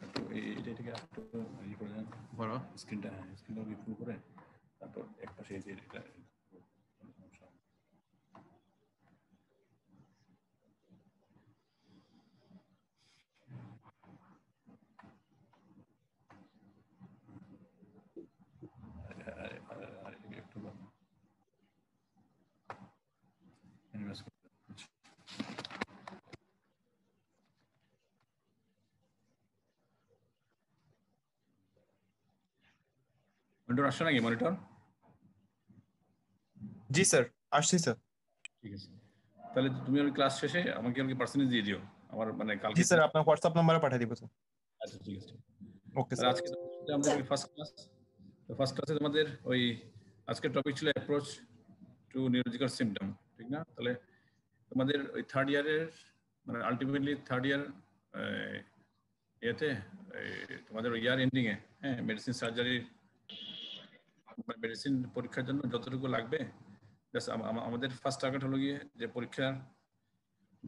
একটু এটাকে একটু ইয়ে করে দেন বড় স্ক্রিনটা, স্ক্রিনটা ফুল করে তারপর এক পাশে এই যে এটা সমস্যা। একটু মনিটর আসছে নাকি মনিটর? জি স্যার, আসছি স্যার। ঠিক আছে, তাহলে তুমি ওই ক্লাস শেষে আমাকে আর কি পার্সেন্টেজ দিয়ে দিও আমার, মানে কালকে। জি স্যার, আপনার হোয়াটসঅ্যাপ নাম্বারে পাঠিয়ে দিব স্যার। আচ্ছা ঠিক আছে। ওকে তাহলে স্যার। আজকে আমাদের ওই ফার্স্ট ক্লাস, তো ফার্স্ট ক্লাসে তোমাদের ওই আজকের টপিক ছিল অ্যাপ্রোচ টু নিউরোলজিক্যাল সিমটম, ঠিক না? তাহলে তোমাদের ওই থার্ড ইয়ারের মানে আলটিমেটলি থার্ড ইয়ার এতে তোমাদের ওই ইয়ার এন্ডিং এ, হ্যাঁ, মেডিসিন সার্জারি মেডিসিন পরীক্ষার জন্য যতটুকু লাগবে আমাদের ফার্স্ট টার্গেট হলো গিয়ে যে পরীক্ষার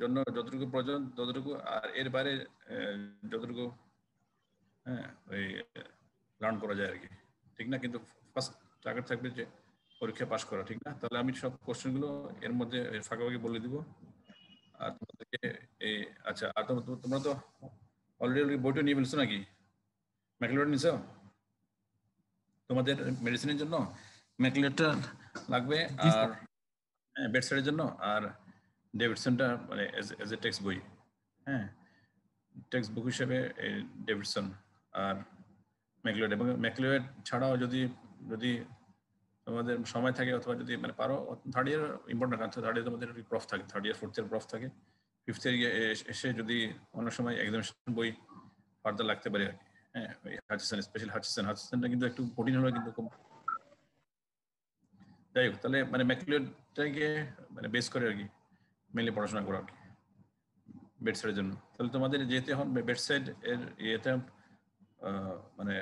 জন্য যতটুকু প্রয়োজন ততটুকু, আর এর বাইরে যতটুকু হ্যাঁ ওই লার্ন করা যায় আর কি, ঠিক না? কিন্তু ফার্স্ট টার্গেট থাকবে যে পরীক্ষা পাস করা, ঠিক না? তাহলে আমি সব কোশ্চেনগুলো এর মধ্যে ফাঁকাফাঁকি বলে দিব। আর তোমাদেরকে এই আচ্ছা, আর তোমরা তো অলরেডি বইটা নিয়ে ফেলছো নাকি? ম্যাকলেট নিছো? তোমাদের মেডিসিনের জন্য ম্যাকলেটটা লাগবে, জি আর স্যার। বেডসাইডের জন্য আর ডেভিডসনটা মানে এজ এ টেক্সট বই, হ্যাঁ, টেক্সট বুক হিসেবে ডেভিডসন আর ম্যাকলেট। এবং ম্যাকলেট ছাড়াও যদি যদি তোমাদের সময় থাকে অথবা যদি মানে পারো, থার্ড ইয়ার ইম্পর্টেন্ট, কারণ থার্ড ইয়ার তোমাদের প্রফ থাকে, third year fourth year proof থাকে, ফিফথ ইয়ার এসে যদি অনেক সময় এক্সামিনেশন বই ফার্দার লাগতে পারে আর কি। হ্যাঁ, ওই হাচিসন, স্পেশাল হাচিসনটা কিন্তু একটু কঠিন হলে কিন্তু খুব, যাই হোক, তাহলে মানে ম্যাকলেটটাকে মানে বেস করে আর কি মেনলি পড়াশোনা করা আর কি বেডসাইডের জন্য। তাহলে তোমাদের যেতে এখন বেডসাইড এর ইয়েতে মানে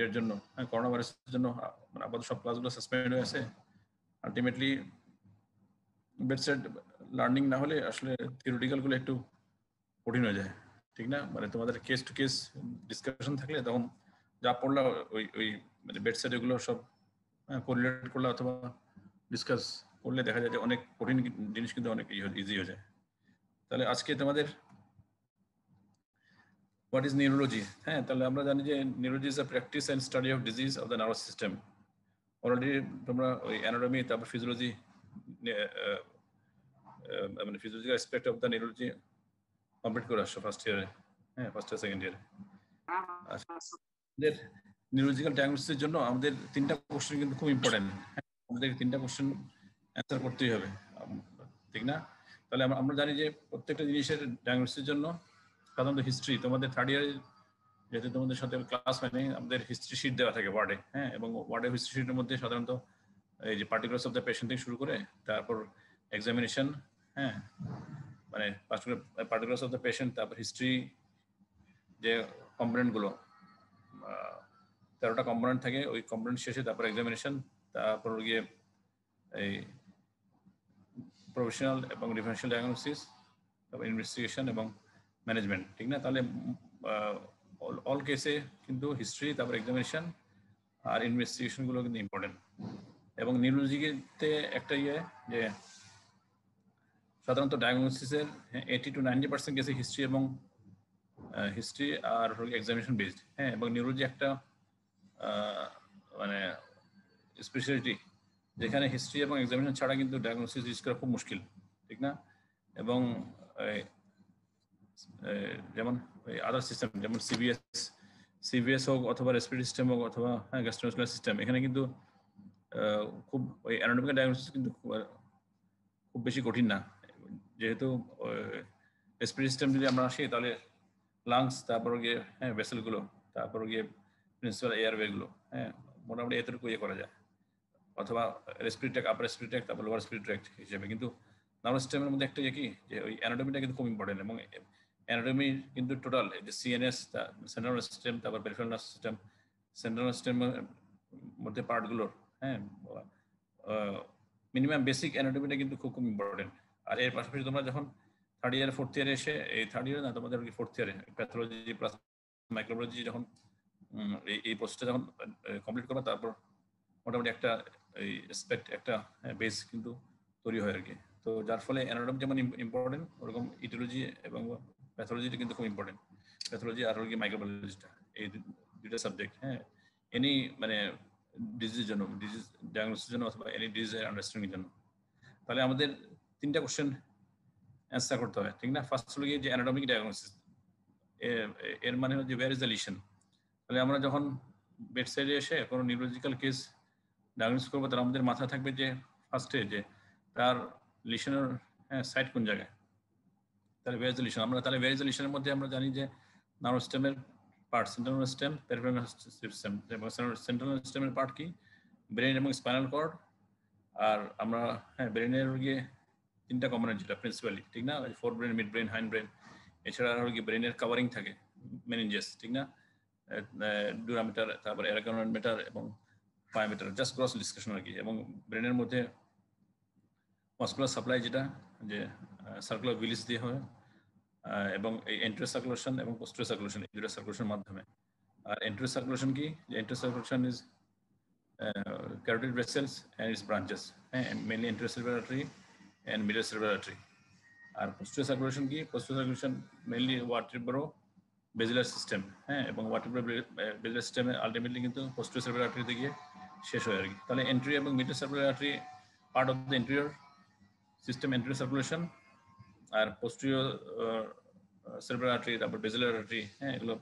এর জন্য, হ্যাঁ, করোনা ভাইরাসের জন্য মানে আপাতত সব ক্লাসগুলো সাসপেন্ড হয়ে আছে। আলটিমেটলি বেডসাইড লার্নিং না হলে আসলে থিওরিটিক্যাল গুলো একটু কঠিন হয়ে যায়, ঠিক না? মানে তোমাদের কেস টু কেস ডিসকাশন থাকলে তখন যা পড়লা ওই ওই মানে বেডসাইড এগুলো সব কোরিলেট করলে অথবা ডিসকাস করলে দেখা যায় যে অনেক কঠিন জিনিস কিন্তু অনেক ইজি হয়ে যায়। তাহলে আজকে তোমাদের হোয়াট ইজ নিউরোলজি, হ্যাঁ, তাহলে আমরা জানি যে neurology is a practice and study of disease of the nervous system. Already তোমরা ওই অ্যানাটমি তারপর ফিজিওলজি মানে physiological aspect of the neurology complete করে আসছো ফার্স্ট ইয়ারে, হ্যাঁ, ফার্স্ট ইয়ার সেকেন্ড ইয়ারে। আমাদের নিউরোলজিক্যাল ডায়াগনোসিসের জন্য আমাদের তিনটা কোশ্চেন কিন্তু খুব ইম্পর্টেন্ট, আমাদের তিনটা কোশ্চেন অ্যান্সার করতেই হবে, ঠিক না? তাহলে আমরা জানি যে প্রত্যেকটা জিনিসের ডায়াগনোসিসের জন্য সাধারণত হিস্ট্রি, তোমাদের থার্ড ইয়ারে যেহেতু তোমাদের সাথে ক্লাস হয়নি, আমাদের হিস্ট্রি শিট দেওয়া থাকে ওয়ার্ডে, হ্যাঁ, এবং ওয়ার্ডের হিস্ট্রি শিটের মধ্যে সাধারণত এই যে পার্টিকুলার্স অফ দ্য পেশেন্ট থেকে শুরু করে তারপর এক্সামিনেশন, হ্যাঁ, মানে পার্টিকুলার্স অফ দ্য পেশেন্ট, তারপর হিস্ট্রি যে কম্পোনেন্টগুলো 13টা কম্পোনেন্ট থাকে, ওই কম্পোনেন্ট শেষে তারপর এক্সামিনেশন, তারপর গিয়ে এই প্রফেশনাল এবং ডিফারেন্সিয়াল ডায়াগনোসিস, তারপর ইনভেস্টিগেশন এবং ম্যানেজমেন্ট, ঠিক না? তাহলে অল কেসে কিন্তু হিস্ট্রি তারপর এক্সামিনেশন আর ইনভেস্টিগেশনগুলো কিন্তু ইম্পর্টেন্ট। এবং নিউরোলজিতে একটা ইয়ে যে সাধারণত ডায়াগনোসিসের 80 to 90% কেসে হিস্ট্রি এবং হিস্ট্রি আর এক্সামিনেশন বেসড, হ্যাঁ, এবং নিউরোলজি একটা মানে স্পেশালিটি যেখানে হিস্ট্রি এবং এক্সামিনেশন ছাড়া কিন্তু ডায়াগনোসিস রিস্ক করা খুব মুশকিল, ঠিক না? এবং যেমন আদার সিস্টেম যেমন সিভিএস হোক অথবা রেসপিরেটরি সিস্টেম হোক অথবা গ্যাস্ট্রোমাসকুলার সিস্টেম, এখানে কিন্তু খুব ওই অ্যানাটমিক্যাল ডায়াগনোসিস কিন্তু খুব বেশি কঠিন না, যেহেতু রেসপিরেটরি সিস্টেম যদি আমরা আসি তাহলে লাংস, তারপর গিয়ে হ্যাঁ ভেসেলগুলো, তারপর গিয়ে প্রিন্সিপাল এয়ারওয়েগুলো, হ্যাঁ, মোটামুটি এতটুকু ইয়ে করা যায়, অথবা respiratory tract, upper respiratory tract, তারপর লোয়ার রেসপিরেটরি ট্র্যাক্ট হিসেবে। কিন্তু নার্ভাস সিস্টেমের মধ্যে একটা কি যে ওই অ্যানাটমিটা কিন্তু খুব ইম্পর্টেন্ট, এবং অ্যানাটমি কিন্তু টোটাল এই যে সিএনএস, সেন্ট্রাল নার্ভাস সিস্টেম, তারপর peripheral nervous system, central nervous সিস্টেমের মধ্যে পার্টগুলোর, হ্যাঁ, মিনিমাম বেসিক অ্যানাটমিটা কিন্তু খুব খুব ইম্পর্টেন্ট। আর এর পাশাপাশি তোমরা যখন থার্ড ইয়ার ফোর্থ ইয়ারে এসে এই থার্ড ইয়ারে না তোমাদের ফোর্থ ইয়ারে প্যাথোলজি প্লাস মাইক্রোবায়োলজি যখন এই প্রসেসটা যখন কমপ্লিট করবে তারপর মোটামুটি একটা এই এক্সপেক্ট একটা বেস কিন্তু তৈরি হয় আর কি। তো যার ফলে অ্যানাটমি যেমন ইম্পর্টেন্ট ওরকম ইটিওলজি এবং প্যাথোলজিটা কিন্তু খুব ইম্পর্টেন্ট। প্যাথোলজি আর কি মাইক্রোবায়োলজিটা এই দুইটা সাবজেক্ট, হ্যাঁ, এনি মানে ডিজিজের জন্য, ডিজিজ ডায়াগনোসিসের জন্য অথবা এনি ডিজিজের আন্ডারস্ট্যান্ডিংয়ের জন্য। তাহলে আমাদের তিনটা কোশ্চেন অ্যান্সার করতে হয়, ঠিক না? ফার্স্ট হলো গিয়ে যে অ্যানাটমিক ডায়াগনোসিস, এর মানে হচ্ছে ওয়্যার ইজ দ্য লিশন। তাহলে আমরা যখন বেড সাইডে এসে কোনো নিউরোলজিক্যাল কেস ডায়াগনোস করবো তাহলে আমাদের মাথায় থাকবে যে ফার্স্টে যে তার লিশনের সাইট কোন জায়গায়। তাহলে ওয়্যার ইজ দ্য লিশন, আমরা তাহলে ওয়্যার ইজ দ্য লিশনের মধ্যে আমরা জানি যে নার্ভ সিস্টেমের part central nervous system, peripheral nervous system. Central nervous সিস্টেমের পার্ট কি? ব্রেন এবং স্পাইনাল কর্ড। আর আমরা ব্রেনের গিয়ে তিনটা কম্পোনেন্ট যেটা প্রিন্সিপালি, ঠিক না? Four brain, mid brain, hind brain. এছাড়া আর কি ব্রেনের কাভারিং থাকে, মেনিনজেস, ঠিক না? ডুরামিটার, তারপর এরাগনোমিটার এবং পায়োমিটার, জাস্ট গ্রস ডিসকাশন আর কি। এবং ব্রেনের মধ্যে মাসকুলার সাপ্লাই যেটা যে সার্কুলার ভিলিস দিয়ে হয়, এবং এই এন্ট্রিও সার্কুলেশন এবং পোস্টেরিয়র সার্কুলেশন, এই দুটো সার্কুলেশনের মাধ্যমে। আর এন্ট্রিও সার্কুলেশন কি? যে anterior circulation is carotid vessels and its branches, mainly anterior artery and middle cerebral artery. আর posterior circulation কি? posterior circulation mainly vertebro basilar system, হ্যাঁ, এবং vertebro basilar system ultimately কিন্তু posterior cerebral artery তে গিয়ে শেষ হয় আর কি। তাহলে anterior এবং middle cerebral artery part of the anterior system, anterior circulation, R posterior cerebral artery, তারপর basilar artery, হ্যাঁ, এগুলো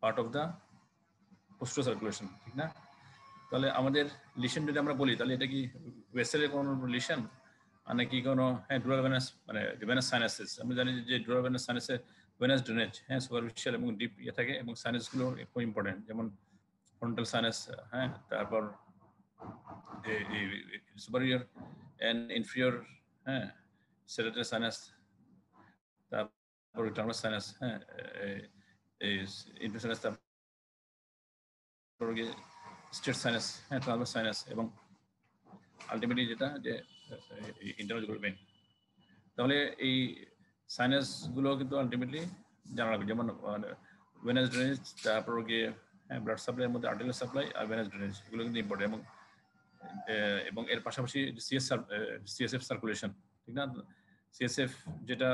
part of the posterior circulation, ঠিক না? তাহলে আমাদের লিশন যদি আমরা বলি তাহলে এটা কি ভেসেলের কোনো লিশন নাকি কোনো ডুরাল ভেনাস, মানে ভেনাস সাইনাসিস? আমরা জানি যে ডুরাল ভেনাস সাইনাসে ভেনাস ড্রেনেজ, হ্যাঁ, সুপারফিশিয়াল এবং ডিপ ইয়ে থাকে, এবং সাইনাসগুলো খুব ইম্পর্টেন্ট, যেমন ফ্রন্টাল সাইনাস, হ্যাঁ, তারপর সুপারিয়র এন্ড ইনফিরিয়র, হ্যাঁ, সেরেটাল সাইনাস, তারপর টার্মাস সাইনাস, হ্যাঁ, ইনফিরিয়র সাইনাস, তারপর স্টেট সাইনাস, হ্যাঁ, ট্রান্সভার্স সাইনাস, এবং আলটিমেটলি যেটা যে ইন্টারনাল ভেন। তাহলে এই সাইনাসগুলো কিন্তু আলটিমেটলি জানা লাগবে, যেমন ভেনাস ড্রেনেজ, তারপর গিয়ে ব্লাড সাপ্লাইয়ের মধ্যে আর্টেরিয়াল সাপ্লাই আর ভেনাস ড্রেনেজ, এগুলো কিন্তু ইম্পর্টেন্ট। এবং এর পাশাপাশি সিএসএফ সার্কুলেশন, ঠিক না? সিএসএফ যেটা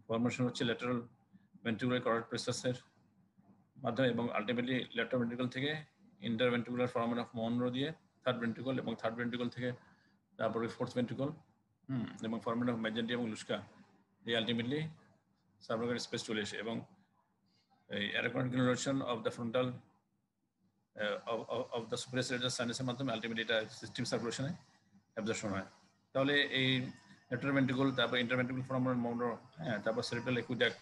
ফরমেশন হচ্ছে ল্যাটারাল ভেন্ট্রিকুলার কর্ড প্রেসাসের মাধ্যমে, এবং আলটিমেটলি ল্যাটারাল ভেন্ট্রিকল থেকে ইন্টারভেন্ট্রিকুলার ফরামেন অফ মনরো দিয়ে থার্ড ভেন্ট্রিকল, এবং থার্ড ভেন্ট্রিকল থেকে তারপরে ফোর্থ ভেন্ট্রিকল, এবং ফরামেন অফ মেজেন্টি এবং লুস্কা, এই আলটিমেটলি সাবরাকারি স্পেস চলে আসে। এবং এই অ্যারোকনডিকুলেশন of the frontal of the সুপারসেরিটাস সাইনাসের মাধ্যমে আলটিমেটলি এটা সিস্টেম সার্কুলেশনে অ্যাবজর্পশন হয়। তাহলে এই ল্যাটারাল ভেন্ট্রিকল, তারপর ইন্টারভেন্ট্রিকুলার ফরামেন অফ মনরো, হ্যাঁ, তারপর সেরিব্রাল একুইডাক্ট,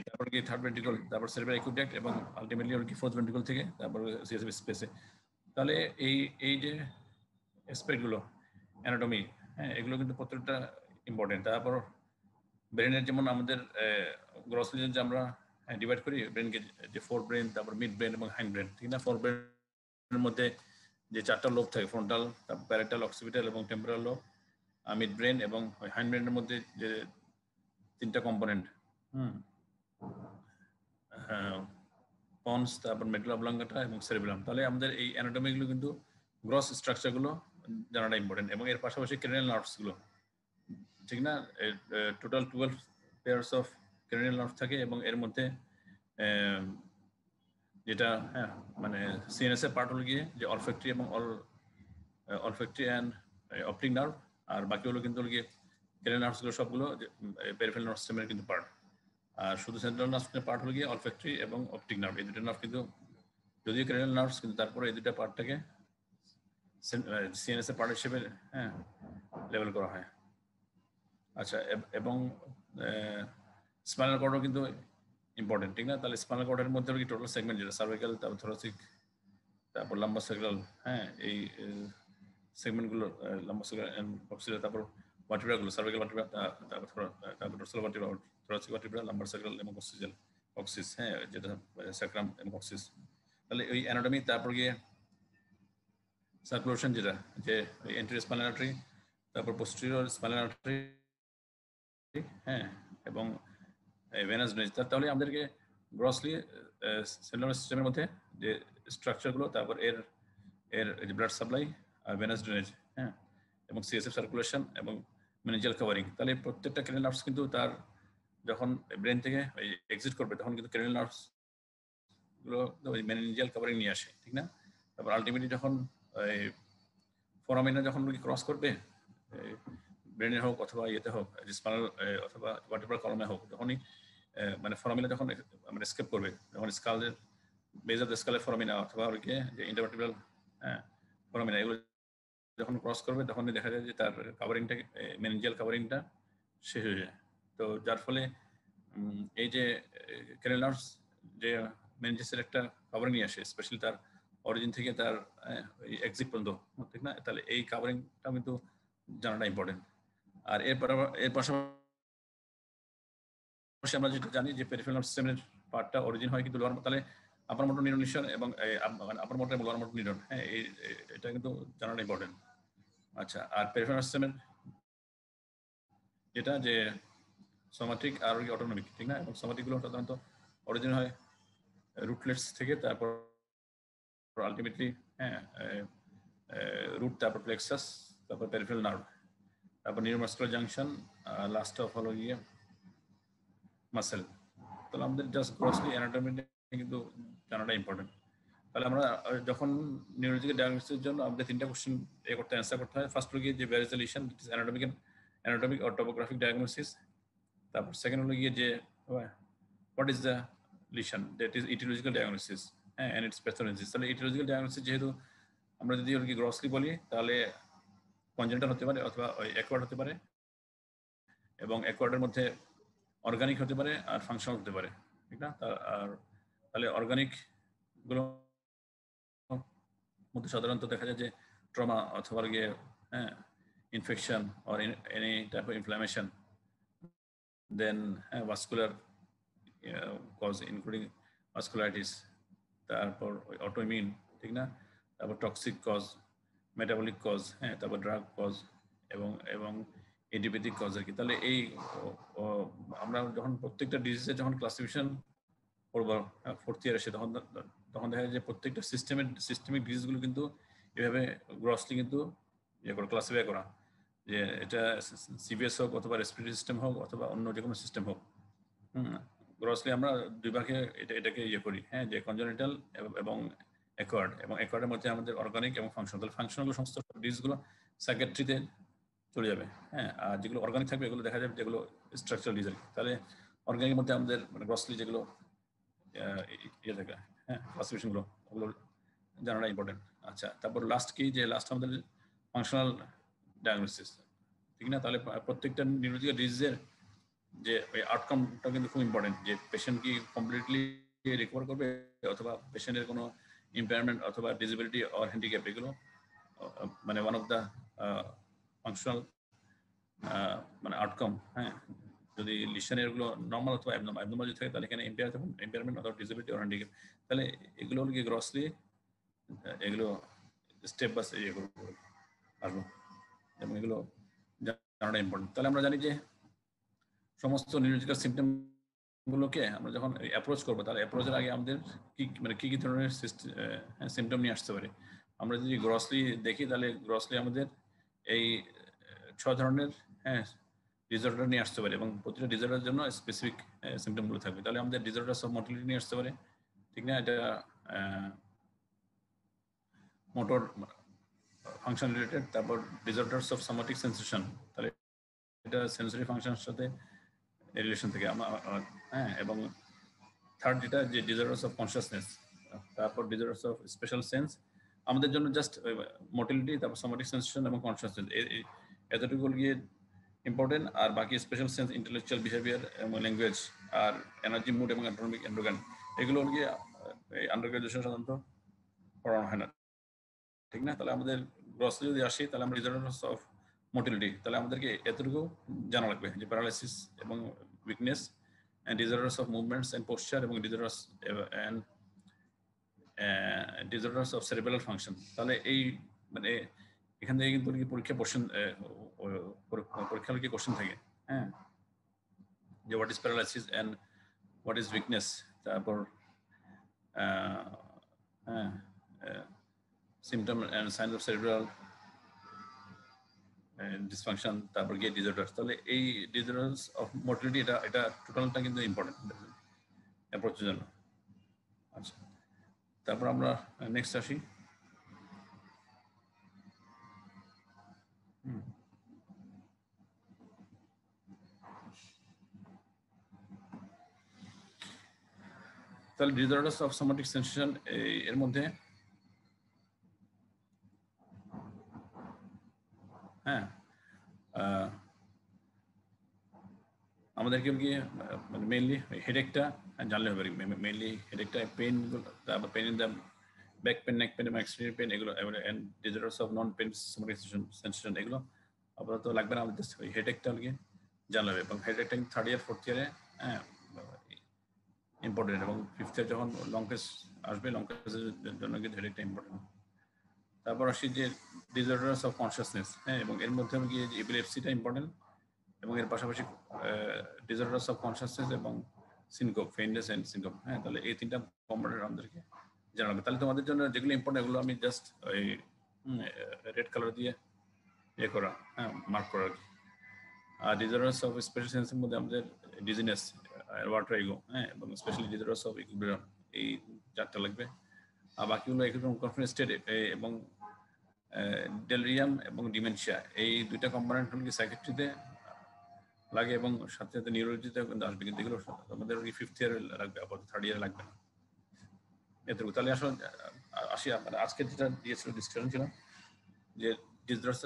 তারপর কি থার্ড ভেন্ট্রিকল, তারপর সেরিব্রাল একুইডাক্ট, এবং আলটিমেটলি ওর কি ফোর্থ ভেন্ট্রিকল থেকে তারপর সিএসএফ স্পেসে। তাহলে এই যে অ্যাসপেক্টগুলো অ্যানাটমি, হ্যাঁ, এগুলো কিন্তু প্রত্যেকটা ইম্পর্টেন্ট। তারপর ব্রেনের যেমন আমাদের গ্রসলি যে আমরা ডিভাইড করি ব্রেনকে, যে ফোর ব্রেন, তারপর মিড ব্রেন এবং হাইন্ড ব্রেন, ঠিক না? ফোর ব্রেনের মধ্যে যে চারটা লোব থাকে, ফ্রন্টাল, তারপর প্যারেটাল, অক্সিপিটাল এবং টেম্পোরাল লোব। মিড ব্রেন এবং হাইন্ড ব্রেনের মধ্যে যে তিনটা কম্পোনেন্ট, পন্স, তারপর মেডুলা অবলাঙ্গাটা এবং সেরিবেলাম। তাহলে আমাদের এই অ্যানাটমিগুলো কিন্তু গ্রস স্ট্রাকচারগুলো জানাটা ইম্পর্টেন্ট। এবং এর পাশাপাশি ক্রেনিয়াল নার্ভসগুলো, ঠিক না? Total 12 pairs of cranial nerve থাকে, এবং এর মধ্যে যেটা, হ্যাঁ, মানে সিএনএস এর পার্ট হলো গিয়ে যে অলফ্যাক্টরি এবং অলফ্যাক্টরি অ্যান্ড অপটিক নার্ভ, আর বাকি হলো কিন্তু গিয়ে ক্রেনিয়াল নার্ভসগুলো সবগুলো পেরিফেরাল নার্ভ সিস্টেমের কিন্তু পার্ট। আর শুধু সেন্ট্রাল নার্ভসের পার্ট হলো গিয়ে অলফ্যাক্টরি এবং অপটিক নার্ভ, এই দুটো নার্ভ কিন্তু যদিও ক্রেনিয়াল নার্ভস, কিন্তু তারপরে এই দুটো পার্টটাকে সিএনএস এর পার্ট হিসেবে, হ্যাঁ, লেভেল করা হয়। আচ্ছা, এবং স্পাইনাল কর্ডও কিন্তু ইম্পর্টেন্ট, ঠিক না? তাহলে স্পাইনাল কর্ডের মধ্যে কি টোটাল সেগমেন্ট যেটা সার্ভাইকাল, তারপর থোরাসিক, তারপর লাম্বার স্যাক্রাল, হ্যাঁ, এই সেগমেন্টগুলো লাম্বার স্যাক্রাল এন্ড বক্সিলার, তারপর ভার্টিব্রাগুলো, সার্ভাইকাল ভার্টিব্রা, তারপর dorsal vertebra, thoracic vertebra, lumbar sacral এবং কক্সিস, হ্যাঁ, যেটা স্যাক্রাম এবং কক্সিস। তাহলে ওই অ্যানাটমি, তারপর গিয়ে সার্কুলেশন যেটা যে এন্টেরিয়র স্পাইনাল আর্টারি, তারপর পোস্টেরিয়র স্পাইনাল আর্টারি, হ্যাঁ এবং ভেনাস ড্রেনেজ, তাহলে আমাদেরকে গ্রসলি সেলুলার সিস্টেমের মধ্যে যে স্ট্রাকচারগুলো, তারপর এর ব্লাড সাপ্লাই আর ভেনাস ড্রেনেজ, হ্যাঁ এবং সিএসএফ সার্কুলেশন এবং মেনিঞ্জিয়াল কাভারিং, তাহলে প্রত্যেকটা ক্রেনিয়াল নার্ভস কিন্তু তার যখন ব্রেন থেকে এক্সিট করবে তখন কিন্তু ক্রেনিয়াল নার্ভস গুলো ওই মেনিঞ্জিয়াল কাভারিং নিয়ে আসে, ঠিক না? তারপর আলটিমেটলি যখন ফোরামিনা যখন ক্রস করবে ব্রেনে হোক অথবা ইয়েতে হোক, স্পাইনাল অথবা ভার্টিব্রাল কলামে হোক, তখনই মানে ফোরামিনা যখন মানে স্কেপ করবে, যখন স্কালের বেজ অফ দ্য স্কালের ফোরামিনা অথবা ওইকে যে ইন্টারভার্টিব্রাল ফোরামিনা এগুলো যখন ক্রস করবে তখনই দেখা যায় যে তার কাভারিংটা মেনিঞ্জিয়াল কাভারিংটা শেষ হয়ে যায়। তো যার ফলে এই যে ক্রেনিয়াল নার্ভস যে মেনিঞ্জাসের একটা কাভারিং নিয়ে আসে, স্পেশালি তার অরিজিন থেকে তার এক্সিট পর্যন্ত, ঠিক না? তাহলে এই কাভারিংটা কিন্তু জানাটা ইম্পর্টেন্ট। আর এর পাশাপাশি আমরা যেটা জানি যে পেরিফেরাল নার্ভ সিস্টেমের পার্টটা অরিজিন হয় কিন্তু লোয়ার, তাহলে আপার মোটর নিউরন নিউরন এবং আপার মোটর এবং লোয়ার মোটর নিউরন, হ্যাঁ এটা কিন্তু জানাটা ইম্পর্টেন্ট। আচ্ছা, আর পেরিফেরাল নার্ভ সিস্টেমের যেটা যে সোমাটিক আর অটোনমিক, ঠিক না? এবং সোমাটিকগুলো সাধারণত অরিজিন হয় রুটলেটস থেকে, তারপর আলটিমেটলি রুট, তারপর প্লেক্সাস, তারপর পেরিফেরাল নার্ভ, তারপর নিউরোমাস্কুলার জাংশন, লাস্ট অফ হলো গিয়ে মাসেল। তাহলে আমাদের জাস্ট গ্রসলি অ্যানাটমিটা কিন্তু জানাটা ইম্পর্টেন্ট। তাহলে আমরা যখন নিউরোলজিক্যাল ডায়াগনোসিসের জন্য আমাদের তিনটা কোশ্চেন অ্যান্সার করতে হয়। ফার্স্ট হলো গিয়ে যে where is the lesion, it is anatomic or topographic diagnosis. তারপর সেকেন্ড হলো গিয়ে যে what is the lesion, that is aetiological diagnosis, হ্যাঁ এন্ড ইটস প্যাথোলজিস। তাহলে ইটিওলজিক্যাল ডায়াগনোসিস যেহেতু আমরা যদি ওর কি গ্রসলি বলি তাহলে কনজেনিটাল হতে পারে অথবা অ্যাকোয়ার্ড হতে পারে, এবং অ্যাকোয়ার্ডের মধ্যে অর্গানিক হতে পারে আর ফাংশনাল হতে পারে, ঠিক না? আর তাহলে অর্গানিক গুলো মধ্যে সাধারণত দেখা যায় যে ট্রমা অথবা গিয়ে infection or any type of inflammation, then vascular cause including vasculitis, তারপর অটোইমিউন, ঠিক না? তারপর টক্সিক কজ, মেটাবলিক কজ, হ্যাঁ তারপর ড্রাগ কজ এবং এডিওপ্যাথিক কজ আর কি। তাহলে এই আমরা যখন প্রত্যেকটা ডিজিজের যখন ক্লাসিফিকেশন করব ফোর্থ ইয়ার এসে, তখন দেখা যায় যে প্রত্যেকটা সিস্টেমিক ডিজিজগুলো কিন্তু এভাবে গ্রসলি কিন্তু ক্লাসিফাই করা, যে এটা সিভিএস হোক অথবা রেসপিরেটরি সিস্টেম হোক অথবা অন্য যে কোনো সিস্টেম হোক, গ্রসলি আমরা দুই ভাগে এটাকে করি, হ্যাঁ যে কনজেনিটাল এবং অ্যাকোয়ার্ড, এবং অ্যাকোয়ার্ডের মধ্যে আমাদের অর্গানিক এবং ফাংশনাল। তাহলে ফাংশনাল সমস্ত ডিজিজগুলো সাইকিয়াট্রিতে চলে যাবে, হ্যাঁ আর যেগুলো অর্গানিক থাকবে এগুলো দেখা যাবে যেগুলো স্ট্রাকচারাল ডিজিজ। তাহলে অর্গানিকের মধ্যে আমাদের মানে গ্রসলি যেগুলো থাকে, হ্যাঁ ক্লাসিফিকেশনগুলো ওগুলো জানাটা ইম্পর্টেন্ট। আচ্ছা, তারপর লাস্ট কি, যে লাস্ট আমাদের ফাংশনাল ডায়াগনোসিস, ঠিক না? তাহলে প্রত্যেকটা নিউরোলজিক্যাল ডিজিজের যে আউটকামটা কিন্তু খুব ইম্পর্টেন্ট, যে পেশেন্ট কি কমপ্লিটলি রিকভার করবে অথবা পেশেন্টের কোনো ইম্পেয়ারমেন্ট অথবা ডিসেবিলিটি অর হ্যান্ডিক্যাপ, এগুলো মানে ওয়ান অফ দ্য ফাংশনাল মানে আউটকাম, হ্যাঁ যদি লিশনের গুলো নর্মাল অথবা অ্যাবনর্মাল যদি থাকে তাহলে এখানে ইম্পেয়ারমেন্ট অথবা ডিসেবিলিটি অর হ্যান্ডিক্যাপ, তাহলে এগুলো কি গ্রসলি এগুলো স্টেপ বাই স্টেপ আসবো এবং এগুলো জানাটা ইম্পর্টেন্ট। তাহলে আমরা জানি যে সমস্ত নিউরোলজিক্যাল সিমটম গুলোকে আমরা যখন অ্যাপ্রোচ করবো, তাহলে অ্যাপ্রোচের আগে আমাদের কি ধরনের সিমটম নিয়ে আসতে পারে। আমরা যদি গ্রসলি দেখি তাহলে গ্রসলি আমাদের এই 6 ধরনের ডিসঅর্ডার নিয়ে আসতে পারে এবং প্রতিটা ডিসঅর্ডারের জন্য স্পেসিফিক সিমটমগুলো থাকবে। তাহলে আমাদের ডিসঅর্ডারস অফ মোটিলিটি নিয়ে আসতে পারে, ঠিক না? এটা মোটর ফাংশন রিলেটেড। তারপর ডিসঅর্ডারস অফ সোমাটিক সেন্সেশন, তাহলে এটা সেন্সরি ফাংশনের সাথে রিলেশন থেকে হ্যাঁ। এবং থার্ড যেটা যে ডিসঅর্ডারস অফ কনসিয়াসনেস, তারপর ডিসঅর্ডারস অফ স্পেশাল সেন্স আমাদের জন্য জাস্ট মোটিলিটি, তারপর সোমাটিক সেন্সেশন এবং কনসিয়াসনেস এতটুকু গিয়ে ইম্পর্টেন্ট। আর বাকি স্পেশাল সেন্স, ইন্টেলেকচুয়াল বিহেভিয়ার এবং ল্যাঙ্গুয়েজ আর এনার্জি, মুড এবং অটোনমিক এন্ডোগান, এগুলো গিয়ে আন্ডার গ্রাজুয়েশন সাধারণত পড়ানো হয় না, ঠিক না? তাহলে আমাদের গ্রসলি যদি আসি তাহলে আমরা ডিসঅর্ডারস অফ মোটিলিটি, তাহলে আমাদেরকে এতটুকু জানা লাগবে যে প্যারালাইসিস এবং weakness, and disorders of movements and posture এবং disorders of cerebral function। তাহলে এই মানে এখান থেকে কিন্তু পরীক্ষা কোশ্চেন থাকে, হ্যাঁ যে what is paralysis and what is weakness, তারপর symptom and signs of cerebral dysfunction, তারপর gait disorders। তাহলে এই disorders of motility এটা টোটালটা কিন্তু ইম্পর্টেন্ট অ্যাপ্রোচের জন্য। আচ্ছা, তারপর আমরা নেক্সট আসি। তাহলে disorders of somatic sensation এর মধ্যে আমাদেরকে কি মানে মেইনলি হেডেকটা জানলে হবে, মেইনলি হেডেকটা, পেইন, তারপর pain in the back pain, neck pain, extremity pain, এগুলো and disorders of non pain somatic sensation, এগুলো আপাতত লাগবে না, আমাদের জাস্ট ওই হেডেকটা কি জানলে হবে। এবং হেডেকটা থার্ড ইয়ার ফোর্থ ইয়ারে ইম্পর্টেন্ট, এবং ফিফথ ইয়ার যখন লং কেস আসবে, লং কেসের জন্য কিন্তু হেডেকটা ইম্পর্টেন্ট। তারপর আসি যে ডিসঅর্ডারস অফ কনসিয়াসনেস, এবং এর মধ্যে আমি কি এপিলেপসিটা ইম্পর্টেন্ট, এবং এর পাশাপাশি ডিসঅর্ডারস অফ কনসিয়াসনেস এবং সিনকোপ, ফেইন্টনেস এন্ড সিনকোপ। তাহলে এই তিনটা কম্পোনেন্ট আমাদেরকে জানাবে। তাহলে তোমাদের জন্য যেগুলো ইম্পর্টেন্ট এগুলো আমি জাস্ট ওই রেড কালার দিয়ে করা, মার্ক করা আর কি। আর ডিসঅর্ডারস অফ স্পেশাল সেন্সের মধ্যে আমাদের ডিজিনেস, ওয়াটার ইগো, এবং স্পেশালি ডিসঅর্ডারস অফ ইকুইলিব্রিয়াম, এই চারটা লাগবে। আর বাকিগুলো একদম কনফিডেন্স স্টেট এবং ডেলিরিয়াম এবং ডিমেনশিয়া, এই দুইটা কম্পোনেন্ট হল কি সাইকিয়াট্রিতে লাগে, এবং সাথে সাথে নিউরোলজিতে কিন্তু আসবে, কিন্তু এগুলো আমাদের ফিফথ ইয়ারে লাগবে, আপাতত থার্ড ইয়ারে লাগবে না। এতটুকু। তাহলে আসলে আসি আপনার আজকে যেটা দিয়েছিল ডিসকাশন ছিল যে ডিসঅর্ডারস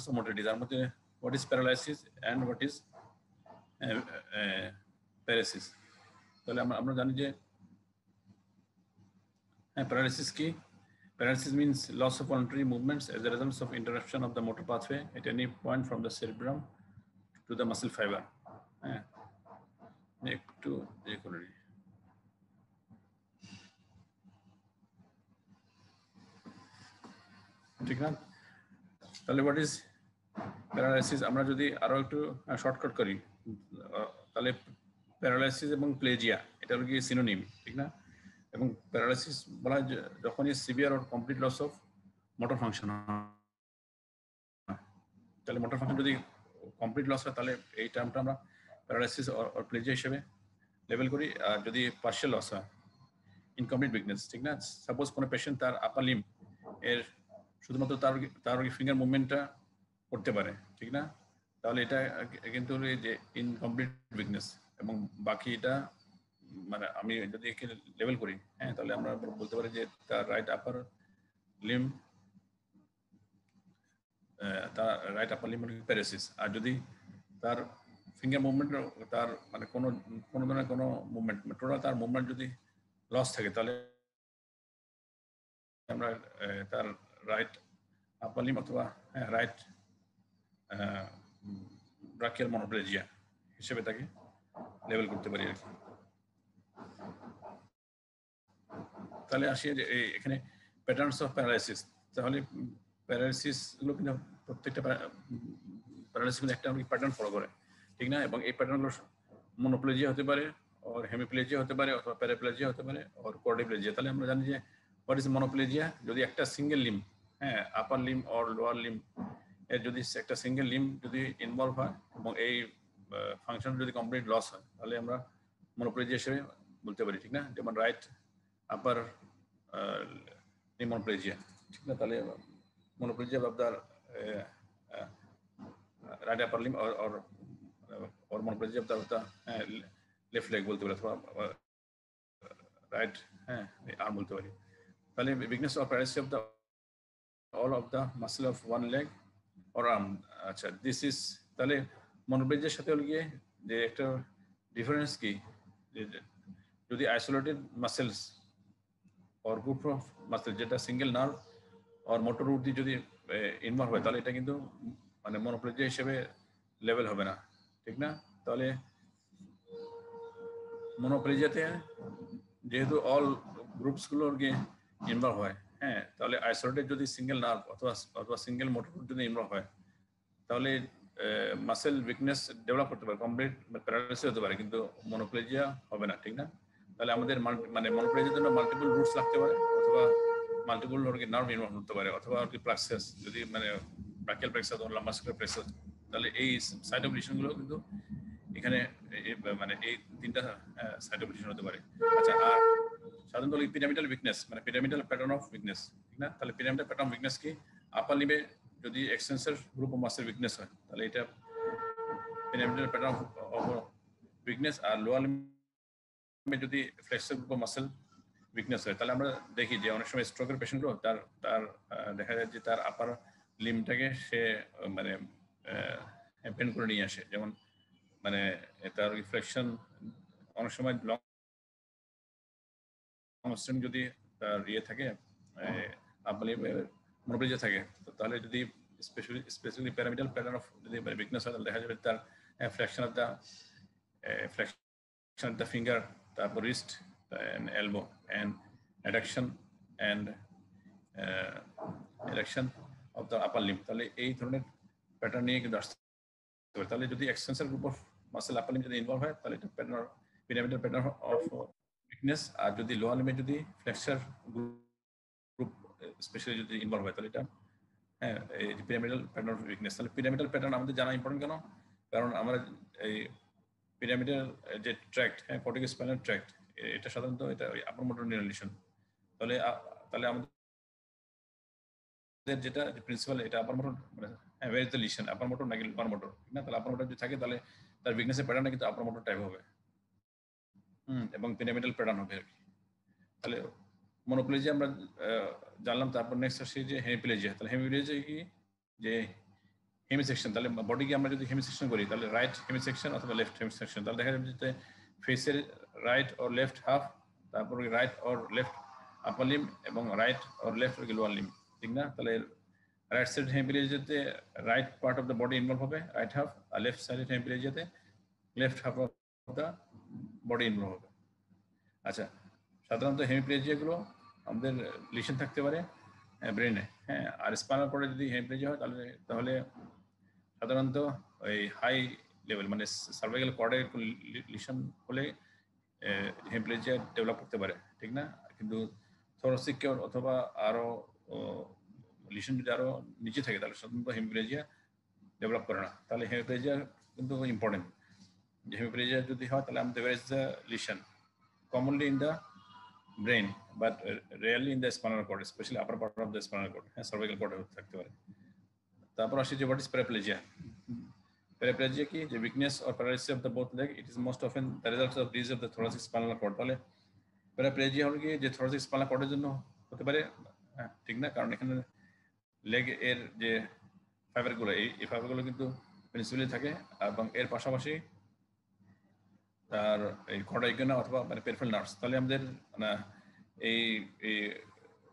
অফ মোটিলিটি, যার মধ্যে what is paralysis and what is paresis. তাহলে আমরা জানি যে প্যারালাইসিস কি? Paralysis means loss of voluntary movements as a result of interruption of the motor pathway at any point from the cerebrum to the muscle fiber. ঠিক না? তাহলে what is paralysis? আমরা যদি আরো একটু শর্টকাট করি, তাহলে প্যারালাইসিস এবং প্লেজিয়া এটা হলো কি সিনোনিম, ঠিক না? এবং প্যারালাইসিস বলা হয় যখনই severe or complete loss of motor function হয়। তাহলে মোটর ফাংশন যদি কমপ্লিট লস হয় তাহলে এই টার্মটা আমরা প্যারালাইসিস অর প্লেজিয়া হিসেবে লেবেল করি। আর যদি পার্শিয়াল লস হয়, ইনকমপ্লিট উইকনেস, ঠিক না? সাপোজ কোনো পেশেন্ট তার আপার লিম এর শুধুমাত্র তার ফিঙ্গার মুভমেন্টটা করতে পারে, ঠিক না? তাহলে এটা কিন্তু যে ইনকমপ্লিট উইকনেস, এবং বাকি এটা মানে আমি যদি একে লেভেল করি, তাহলে আমরা বলতে পারি যে তার রাইট আপার লিম প্যারালাইসিস। আর যদি তার ফিঙ্গার মুভমেন্ট, তার মানে কোনো ধরনের কোনো মুভমেন্ট, টোটাল তার মুভমেন্ট যদি লস থাকে, তাহলে আমরা তার রাইট আপার লিম অথবা রাইট ব্রাকিয়াল মনোপ্লেজিয়া হিসেবে তাকে লেভেল করতে পারি আর কি। তাহলে আসি যে এখানে প্যাটার্নস অফ প্যারালাইসিস। তাহলে প্যারালাইসিস গুলো কিন্তু প্রত্যেকটা প্যারালাইসিস কিন্তু একটা প্যাটার্ন ফলো করে, ঠিক না? এবং এই প্যাটার্নগুলো মনোপ্লেজিয়া হতে পারে, আর হেমিপ্লেজিয়া হতে পারে, অথবা প্যারাপ্লেজিয়া হতে পারে, আর কোয়াড্রিপ্লেজিয়া। তাহলে আমরা জানি যে হোয়াট ইজ মনোপ্লেজিয়া, যদি একটা single limb, upper limb or lower limb এর যদি একটা সিঙ্গেল লিম যদি ইনভলভ হয় এবং এই ফাংশন যদি কমপ্লিট লস হয়, তাহলে আমরা মনোপ্লেজিয়া হিসেবে বলতে পারি, ঠিক না? যেমন রাইট আপার limb monoplasia, ঠিক না? তাহলে monoplasia of the right upper limb or monoplasia of the left leg বলতে পারি, অথবা রাইট আর্ম বলতে পারি। তাহলে weakness or paralysis of the all of the muscle of one leg or arm। আচ্ছা, this is তাহলে মনোপ্লেজিয়ার সাথে হলো গিয়ে যে একটা ডিফারেন্স কি, যদি isolated muscles or group of muscle যেটা সিঙ্গেল নার্ভ আর মোটর রুট দিয়ে যদি ইনভলভ হয়, তাহলে এটা কিন্তু মানে মনোপ্লেজিয়া হিসেবে লেভেল হবে না, ঠিক না? তাহলে মনোপ্লেজিয়াতে যেহেতু অল গ্রুপস গুলোর গিয়ে ইনভলভ হয়, তাহলে আইসোলেটেড যদি সিঙ্গেল নার্ভ অথবা সিঙ্গেল মোটর রুট যদি ইনভলভ হয়, তাহলে মাসেল উইকনেস ডেভেলপ করতে পারে, কমপ্লিট প্যারালাইসিস হতে পারে, কিন্তু মনোপ্লেজিয়া হবে না, ঠিক না? তাহলে আমাদের মানে মনোপ্লেজিয়ার জন্য মাল্টিপল রুটস লাগতে পারে, অথবা মাল্টিপল নার্ভ ইনভলভ হতে পারে, অথবা আর কি প্লাক্সাস, যদি মানে ব্রাকিয়াল প্লেক্সাস অথবা লাম্বার প্লেক্সাস, তাহলে এই সাইট অফ লিশন গুলো কিন্তু এখানে মানে এই তিনটা সাইট অফ লিশন হতে পারে। আচ্ছা, আর সাধারণত পিরামিডাল উইকনেস মানে পিরামিডাল প্যাটার্ন অফ উইকনেস, ঠিক না? তাহলে পিরামিডাল প্যাটার্ন অফ উইকনেস কি? আপার লিম্বে যদি extensor group of muscle weakness হয় তাহলে এটা পিরামিডাল প্যাটার্ন অফ উইকনেস, আর লোয়ার লিম্বে যদি flexor group of muscle weakness হয় তাহলে আমরা দেখি যে অনেক সময় স্ট্রোকের পেশেন্টগুলো তার দেখা যায় যে তার আপার লিম্বটাকে সে মানে পেন করে নিয়ে আসে, যেমন মানে তার রিফ্লেকশন অনেক সময় লং যদি তার ইয়ে থাকে মনোপ্লেজিয়া থাকে, তাহলে যদি স্পেশালি প্যারামিডাল প্যাটার্ন অফ যদি উইকনেস হয় তাহলে দেখা যাবে তার ফ্লেকশন অফ দ্য ফিঙ্গার, তারপর wrist and elbow and adduction and erection of the upper limb, তাহলে এই ধরনের প্যাটার্ন নিয়ে কিন্তু আসতে পারে। তাহলে যদি extensor group of muscle upper limb যদি ইনভলভ হয় তাহলে এটা pattern pyramidal pattern of weakness, আর যদি লোয়ার লিম্বে যদি ফ্লেক্সর গ্রুপ স্পেশালি যদি ইনভলভ হয় তাহলে এটা এই পিরামিডাল প্যাটার্ন অফ উইকনেস। তাহলে পিরামিডাল প্যাটার্ন আমাদের জানা ইম্পর্টেন্ট কেন? কারণ আমরা এই পিরামিডাল যে ট্র্যাক্ট, কর্টিকো স্পাইনাল ট্র্যাক্ট, এটা সাধারণত এটা ওই আপার মোটর নিউরন লিশন। তাহলে আমাদের যেটা প্রিন্সিপাল এটা আপার মোটর মানে where is the lesion, upper motor নাকি লোয়ার মোটর, না? তাহলে আপার মোটর যদি থাকে তাহলে তার উইকনেসের প্যাটার্নটা কিন্তু আপার মোটর টাইপ হবে, এবং পিরামিডাল প্যাটার্ন হবে আর কি। তাহলে মনোপ্লেজিয়া আমরা জানলাম। তারপর নেক্সট আসছে যে হেমিপ্লেজিয়া। তাহলে হেমিপ্লেজিয়া কি? যে হেমিসেকশন। তাহলে বডিকে আমরা যদি হেমিসেকশন করি তাহলে রাইট হেমিসেকশন অথবা লেফট হেমিসেকশন, তাহলে দেখা যাবে যে ফেসের রাইট অর লেফট হাফ, তারপর right or left upper limb এবং right or left lower limb, ঠিক না? তাহলে রাইট সাইড হেমিপ্লেজিয়াতে right part of the body involve হবে, রাইট হাফ, আর লেফট সাইড হেমিপ্লেজিয়াতে left half of the body involve হবে। আচ্ছা, সাধারণত হেমিপ্লেজিয়াগুলো আমাদের লিশন থাকতে পারে ব্রেনে, আর স্পাইনাল কর্ডে যদি হেমিপ্লেজিয়া হয় তাহলে সাধারণত ওই হাই লেভেল মানে সার্ভাইকাল কর্ডে লিশন হলে হেমিপ্লেজিয়া ডেভেলপ করতে পারে, ঠিক না? কিন্তু থোরাসিক অথবা আরো লিশন যদি আরো নিচে থাকে তাহলে সাধারণত হেমিপ্লেজিয়া ডেভেলপ করে না। তাহলে হেমিপ্লেজিয়া কিন্তু ইম্পর্টেন্ট। যে হেমিপ্লেজিয়া যদি হয় তাহলে আমাদের where is the lesion, commonly in the brain but rarely in the spinal cord, especially upper part of the spinal cord, cervical cord থাকতে পারে। তারপর আসে যে what is paraplegia. Paraplegia কি? যে weakness or paralysis of the both leg, it is most often the result of disease of the thoracic spinal cord. তাহলে paraplegia হলো কি যে thoracic spinal cord এর জন্য হতে পারে, ঠিক না? কারণ এখানে লেগ এর যে ফাইবারগুলো এই ফাইবারগুলো কিন্তু প্রিন্সিপালি থাকে, এবং এর পাশাপাশি তার এই কর্ডাইকেনা অথবা মানে পেরিফেরাল নার্ভস। তাহলে আমাদের মানে এই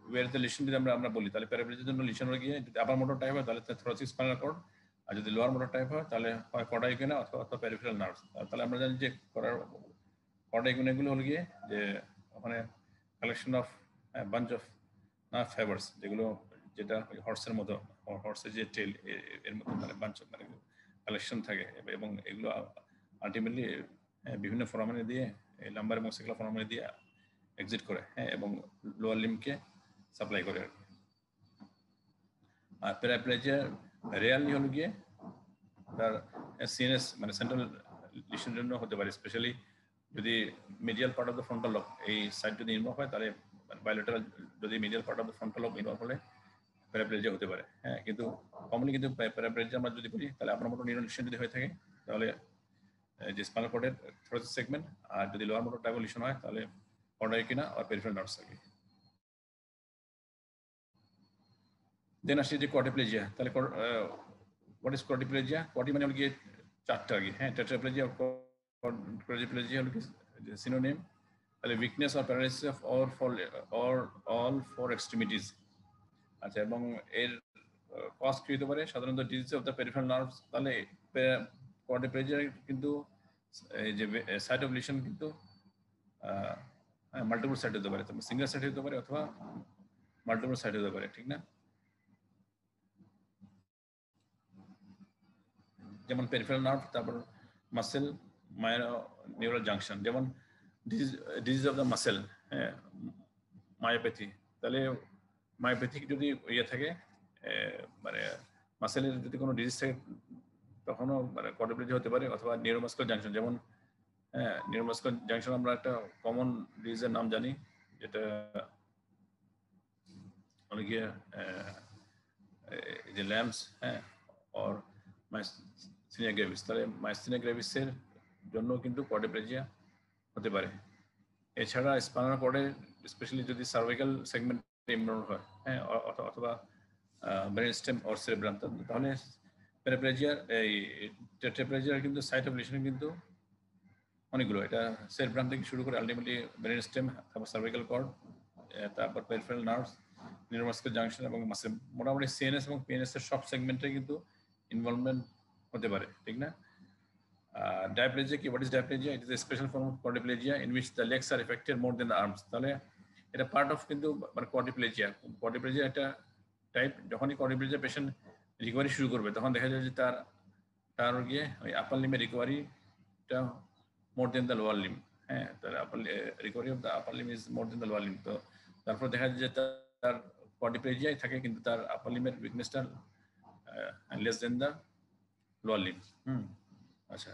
ওয়্যার দ্য লিশন যদি আমরা বলি তাহলে প্যারাপ্লেজিয়ার জন্য লিশন হয়ে গিয়ে যদি আপার মোটর টাইপ হয় তাহলে থোরাসিক স্পাইনাল কর্ড, আর যদি লোয়ার মোটর টাইপ হয় তাহলে হয় কর্ডাইকেনা অথবা পেরিফেরাল নার্ভস। তাহলে আমরা জানি যে কর্ডাইকেনাগুলো হলো গিয়ে যে ওখানে collection of bunch of nerve fibres, যেটা হর্সের মতো, হর্সের যে টেল এর মতো মানে বাঞ্চ মানে কালেকশন থাকে, এবং এগুলো আলটিমেটলি বিভিন্ন ফরামেনে দিয়ে লাম্বার এবং সেকুলার ফরামেনে দিয়ে এক্সিট করে, এবং লোয়ার লিম্বকে সাপ্লাই করে। আর প্যারাপ্লেজিয়া রেয়ারলি হলো গিয়ে তার সিএনএস মানে সেন্ট্রাল লিশনের জন্য হতে পারে, স্পেশালি যদি medial part of the frontal লব এই সাইড যদি ইনভলভ হয়, তাহলে বায়োলেটারাল যদি medial part of the frontal লব ইনভলভ হলে প্যারাপ্লেজিয়া হতে পারে। কিন্তু কমনলি কিন্তু প্যারাপ্লেজিয়া আমরা যদি বলি তাহলে আপনার মতো নিউরন লিশন যদি হয়ে থাকে তাহলে যে স্পাইনাল কর্ডের থোরাসিক সেগমেন্ট, আর যদি লোয়ার মোটর টাইপ লিশন হয় তাহলে কর্ডাইকেনা আর পেরিফেরাল নার্ভস থাকে। দেন আসছে যে কোয়াড্রিপ্লেজিয়া। তাহলে হোয়াট ইজ কোয়াড্রিপ্লেজিয়া? কোয়াড্রি মানে হলো গিয়ে চারটা আগে, টেট্রাপ্লেজিয়া কোয়াড্রিপ্লেজিয়া হলো কি সিনোনিম। তাহলে weakness or paralysis of all four extremities. আচ্ছা, এবং এর কজ কি হতে পারে? সাধারণত disease of the peripheral nerves. তাহলে কোয়াড্রিপ্লেজিয়া কিন্তু এই যে সাইট অফ লিশন কিন্তু মাল্টিপল সাইট হতে পারে, সিঙ্গেল সাইট হতে পারে অথবা মাল্টিপল সাইট হতে পারে, ঠিক না? যেমন পেরিফেরাল নার্ভ, তারপর মাসেল নিউরাল জাংশন, যেমন ডিজিজ অফ দ্য মাসেল, হ্যাঁ, মায়োপ্যাথি। তাহলে মায়োপ্যাথিক যদি ইয়ে থাকে, মানে মাসেলের যদি কোনো ডিজিজ থাকে তখনও মানে কোয়াড্রিপ্লেজিয়া হতে পারে, অথবা নিউরোমাস্কুলার জাংশন, যেমন হ্যাঁ নিউরোমাস্কুলার জাংশন আমরা একটা কমন ডিজিজের নাম জানি, যেটা অনেকে যে ল্যাম্পস, হ্যাঁ, অর মাইস্থেনিয়া গ্রেভিস। তাহলে মাইস্থেনিয়া গ্রেভিসের জন্য কিন্তু কোয়াড্রিপ্লেজিয়া হতে পারে। এছাড়া স্পাইনাল কর্ডের স্পেশালি যদি সার্ভাইকাল সেগমেন্ট ইনভলভ হয়, হ্যাঁ, অথবা ব্রেন স্টেম অর সেরেব্রাম, তাহলে প্যারাপ্লেজিয়ার এই টেট্রাপ্লেজিয়ার কিন্তু সাইট অফ লিশন কিন্তু অনেকগুলো। এটা সেরেব্রাম থেকে শুরু করে আলটিমেটলি ব্রেন স্টেম, তারপর সার্ভাইকাল কর্ড, তারপর পেরিফেরাল নার্ভস, নিউরোমাস্কুলার জাংশন এবং মাসেল, মোটামুটি সিএনএস এবং পিএনএস এর সব সেগমেন্টে কিন্তু ইনভলভমেন্ট হতে পারে, ঠিক না? Diplegia কি, what is diplegia? It is a special form of quadriplegia in which the legs are affected more than the arms. তাহলে এটা পার্ট অফ কিন্তু মানে quadriplegia একটা টাইপ। যখনই quadriplegia পেশেন্ট রিকভারি শুরু করবে তখন দেখা যায় যে তার গিয়ে ওই আপার লিমের রিকভারিটা more than the lower limb, হ্যাঁ, তার recovery of the upper limb is more than the lower limb. তো তারপর দেখা যায় যে তার quadriplegia থাকে কিন্তু তার আপার লিমের উইকনেসটা less than the lower limb. আচ্ছা,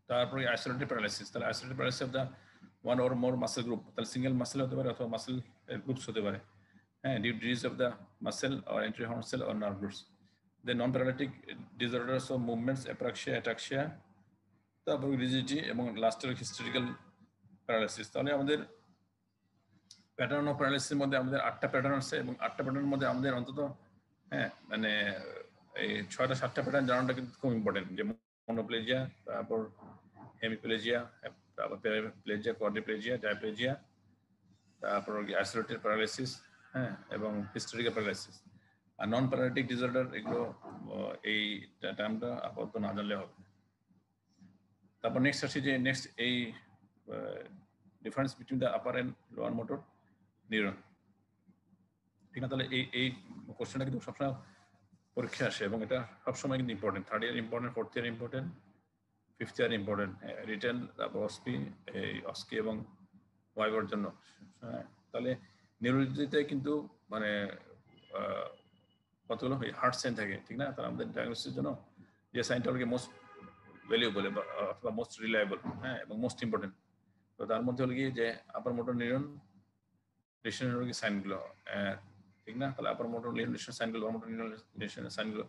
তারপরে আইসোলেটেড প্যারালাইসিস। তাহলে isolated paralysis of the one or more muscle group, তাহলে সিঙ্গেল মাসেল হতে পারে অথবা মাসেল গ্রুপস হতে পারে, হ্যাঁ, disease of the muscle or anterior horn cell or nerve groups. Then non paralytic disorders of movements, apraxia, ataxia, তারপর rigidity এবং লাস্টের হিস্টেরিক্যাল প্যারালাইসিস। তাহলে আমাদের প্যাটার্ন অফ প্যারালাইসিসের মধ্যে আমাদের 8টা প্যাটার্ন আছে, এবং 8টা প্যাটার্নের মধ্যে আমাদের অন্তত হ্যাঁ মানে এই 6টা 7টা প্যাটার্ন জানাটা কিন্তু খুব ইম্পর্টেন্ট, যে মনোপ্লেজিয়া, তারপর হেমিপ্লেজিয়া, তারপর প্যারাপ্লেজিয়া, কোয়াড্রিপ্লেজিয়া, ডাইপ্লেজিয়া, তারপর আইসোলেটেড প্যারালাইসিস, হ্যাঁ, এবং হিস্টেরিক্যাল প্যারালাইসিস। আর নন প্যারালাইটিক ডিসঅর্ডার, এগুলো এই টার্মটা আপাতত না জানলে হবে। তারপর নেক্সট আসছে যে নেক্সট এই difference between the upper and lower motor neuron, ঠিক না? তাহলে এই কোশ্চেনটা কিন্তু সবসময় পরীক্ষা আসে, এবং এটা সবসময় কিন্তু ইম্পর্টেন্ট। 3rd ইয়ার ইম্পর্টেন্ট, 4th ইয়ার ইম্পর্টেন্ট, 5th ইয়ার ইম্পর্টেন্ট, রিটেন, তারপর অস্কি এবং ওয়াইভার জন্য। হ্যাঁ, তাহলে নিউরোলজিতে কিন্তু মানে কতগুলো হার্ট সাইন থাকে, ঠিক না? তাহলে আমাদের ডায়াগনোসিসের জন্য যে সাইনটা হলো মোস্ট ভ্যালুয়েবল অথবা মোস্ট রিলায়েবল, হ্যাঁ, এবং মোস্ট ইম্পর্টেন্ট, তো তার মধ্যে হলো গিয়ে যে আপার মোটর নিউরন লিশনের সাইনগুলো, ঠিক না? তাহলে আপার মোটর নিউরন লিশন সাইনগুলো, লোয়ার মোটর নিউরন লিশনের সাইনগুলো,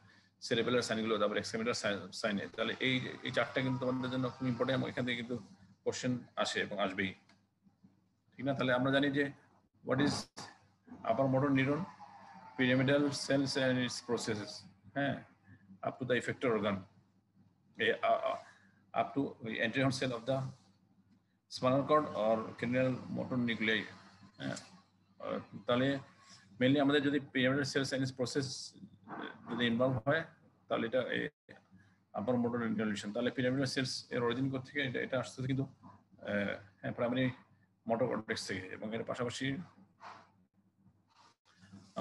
সেরেবেলার সাইনগুলো, তারপর এক্সট্রিমিটার সাইন। তাহলে এই 4টা কিন্তু তোমাদের জন্য খুব ইম্পর্টেন্ট, এবং এখান থেকে কিন্তু কোশ্চেন আসে এবং আসবেই, ঠিক না? তাহলে আমরা জানি যে what is upper motor neuron, pyramidal cells and its processes, হ্যাঁ, up to the effector organ, up to the anterior cell of the spinal cord or cranial motor nuclei, হ্যাঁ। তাহলে মেইনলি আমাদের যদি pyramidal cells and its process যদি involve হয় তাহলে এটা আপার motor neuron. তাহলে pyramidal cells এর অরিজিন কোথা থেকে? এটা আসছে কিন্তু প্রাইমারি মোটর কর্টেক্স থেকে, এবং এর পাশাপাশি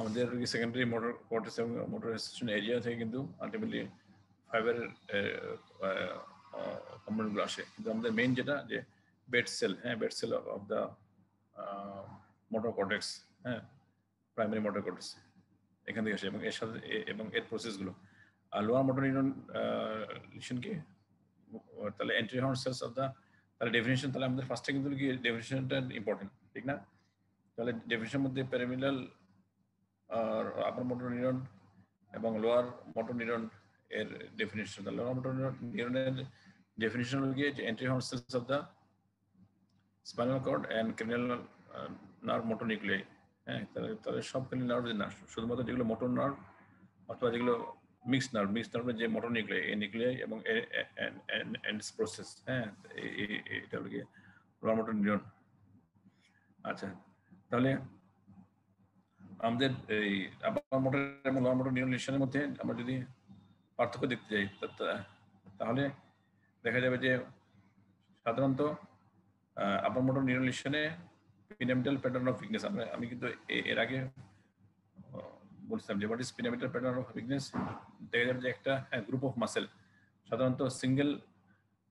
আমাদের সেকেন্ডারি মোটর কর্টেক্স এবং মোটর রিসেপশন এরিয়া থেকে কিন্তু আলটিমেটলি ফাইবারের কম্পোনেন্টগুলো আসে। কিন্তু আমাদের মেইন যেটা যে বেড সেল, হ্যাঁ, Betz cell of the motor cortex, হ্যাঁ, প্রাইমারি মোটর কর্টেক্স এখান থেকে আসে, এবং এর সাথে এবং এর প্রসেসগুলো। আর লোয়ার মোটর নিউরন লিশন কি? তাহলে anterior horn cells of the, তাহলে ডেফিনিশন, তাহলে আমাদের ফার্স্টে কিন্তু কি ডেফিনিশনটা ইম্পর্টেন্ট, ঠিক না? তাহলে ডেফিনিশনের মধ্যে প্যারামিডাল আর আপার মোটর নিউরন এবং লোয়ার মোটর নিউরন এর ডেফিনিশন। তাহলে লোয়ার মোটর নিউরনের ডেফিনিশন হলো গিয়ে যে anterior horn cells of the spinal cord and cranial nerve motor nuclei, হ্যাঁ। তাহলে সব ক্রেনিয়াল নার্ভ না, শুধুমাত্র যেগুলো মোটর নার্ভ অথবা যেগুলো মিক্সড নার্ভের যে মোটর নিউক্লিয়াই, এই নিউক্লিয়াই এবং এন্ডস প্রসেস, হ্যাঁ, এটা হলো গিয়ে লোয়ার মোটর নিউরন। আচ্ছা, তাহলে আমাদের এই আপার মোটর এবং লোয়ার মোটর নিউরন লিশনের মধ্যে আমরা যদি পার্থক্য দেখতে যাই তাহলে দেখা যাবে যে সাধারণত আপার মোটর নিউরন লিশনে পিরামিডাল প্যাটার্ন অফ উইকনেস, আমি কিন্তু এর আগে বলছিলাম যে what is pyramidal pattern of weakness. দেখা যাবে যে একটা গ্রুপ অফ মাসেল, সাধারণত সিঙ্গেল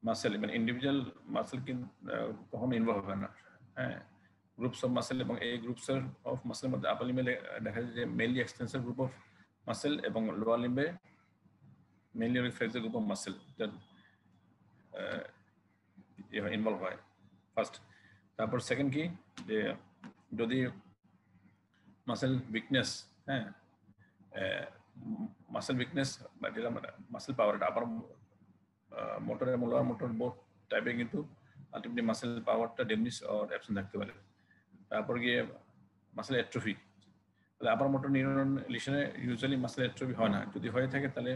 মাসেল মানে ইন্ডিভিজুয়াল মাসেল কিন্তু কখনো ইনভলভ হবে না। হ্যাঁ, গ্রুপস অফ মাসেল এবং এই গ্রুপস অফ মাসেলের মধ্যে আপার লিম্বে দেখা যায় যে mainly extensor group of muscle এবং লোয়ার লিম্বে mainly flexor group of muscle involve হয় ফার্স্ট। তারপর সেকেন্ড কি, যে যদি মাসেল উইকনেস, হ্যাঁ মাসেল উইকনেস বা যেটা মাসেল পাওয়ার আপার মোটর এবং লোয়ার মোটর বোথ টাইপে কিন্তু আলটিমেটলি মাসেল পাওয়ারটা ডিমিনিশ অর অ্যাবসেন্ট থাকতে পারে। তারপর গিয়ে মাসেল অ্যাট্রফি, তাহলে আপার মোটর নিউরন লিশনে ইউজুয়ালি মাসেল অ্যাট্রফি হয় না, যদি হয়ে থাকে তাহলে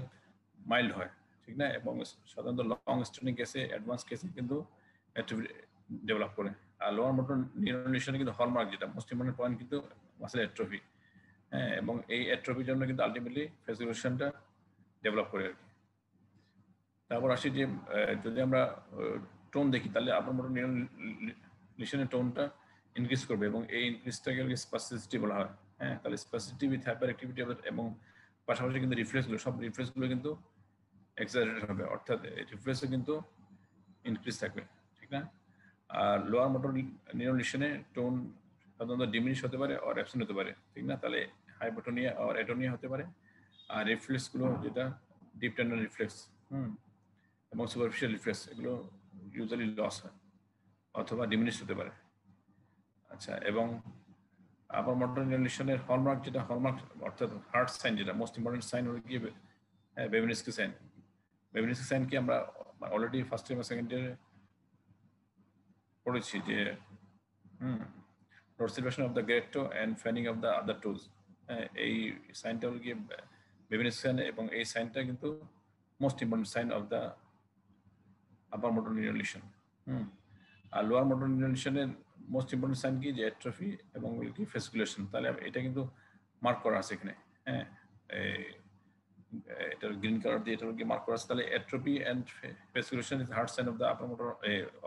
মাইল্ড হয়, ঠিক না, এবং সাধারণত লং স্ট্যান্ডিং কেসে অ্যাডভান্স কেসে কিন্তু অ্যাট্রফি ডেভেলপ করে। আর লোয়ার মোটর নিউরন লিশনে কিন্তু হলমার্ক যেটা মোস্ট ইম্পর্টেন্ট পয়েন্ট কিন্তু মাসেল অ্যাট্রফি। হ্যাঁ, এবং এই অ্যাট্রফির জন্য কিন্তু আলটিমেটলি ফেসিকুলেশনটা ডেভেলপ করে আর কি। তারপর আসি যে যদি আমরা টোন দেখি তাহলে আপার মোটর নিউরন লিশনের টোনটা ইনক্রিজ করবে এবং এই ইনক্রিজটাকে স্পাসিসিটি বলা হয়। হ্যাঁ, তাহলে স্পাসিসিটি উইথ হাইপার অ্যাক্টিভিটি এবং পাশাপাশি কিন্তু রিফ্লেক্সগুলো সব রিফ্লেক্সগুলো কিন্তু এক্সাজারেটেড হবে, অর্থাৎ রিফ্লেক্সও কিন্তু ইনক্রিজ থাকবে, ঠিক না। আর লোয়ার মোটর নিউরন লিশনে টোন সাধারণত ডিমিনিশ হতে পারে আর অ্যাবসেন্ট হতে পারে, ঠিক না, তাহলে হাইপোটোনিয়া আর অ্যাটোনিয়া হতে পারে। আর রিফ্লেক্সগুলো যেটা ডিপ টেন্ডন রিফ্লেক্স এবং সুপারফিশিয়াল রিফ্লেক্স এগুলো ইউজুয়ালি লস হয় অথবা ডিমিনিশ হতে পারে। আচ্ছা, এবং আপার মোটর নিউরন লিশনের হলমার্ক যেটা হলমার্ক অর্থাৎ হার্ট সাইন, যেটা মোস্ট ইম্পর্টেন্ট সাইন হলো গিয়ে বেবিনস্কি সাইন। বেবিনস্কি সাইন কি আমরা অলরেডি ফার্স্ট ইয়ার বা সেকেন্ড ইয়ারে পড়েছি যে dorsiflexion of the great toe and fanning of the other toes. এই সাইনটা হলো গিয়ে বেবিনস্কি সাইন এবং এই সাইনটা কিন্তু most important sign of the upper motor neuron lesion. আর লোয়ার মোটর নিউরন লিশনের মোস্ট ইম্পর্টেন্ট সাইন কি, যে অ্যাট্রফি এবং কি ফেসিকুলেশন। তাহলে এটা কিন্তু মার্ক করা আছে এখানে। হ্যাঁ, এটা গ্রিন কালার দিয়ে এটা মার্ক করা আছে। তাহলে atrophy and fasciculation is hard sign of the upper motor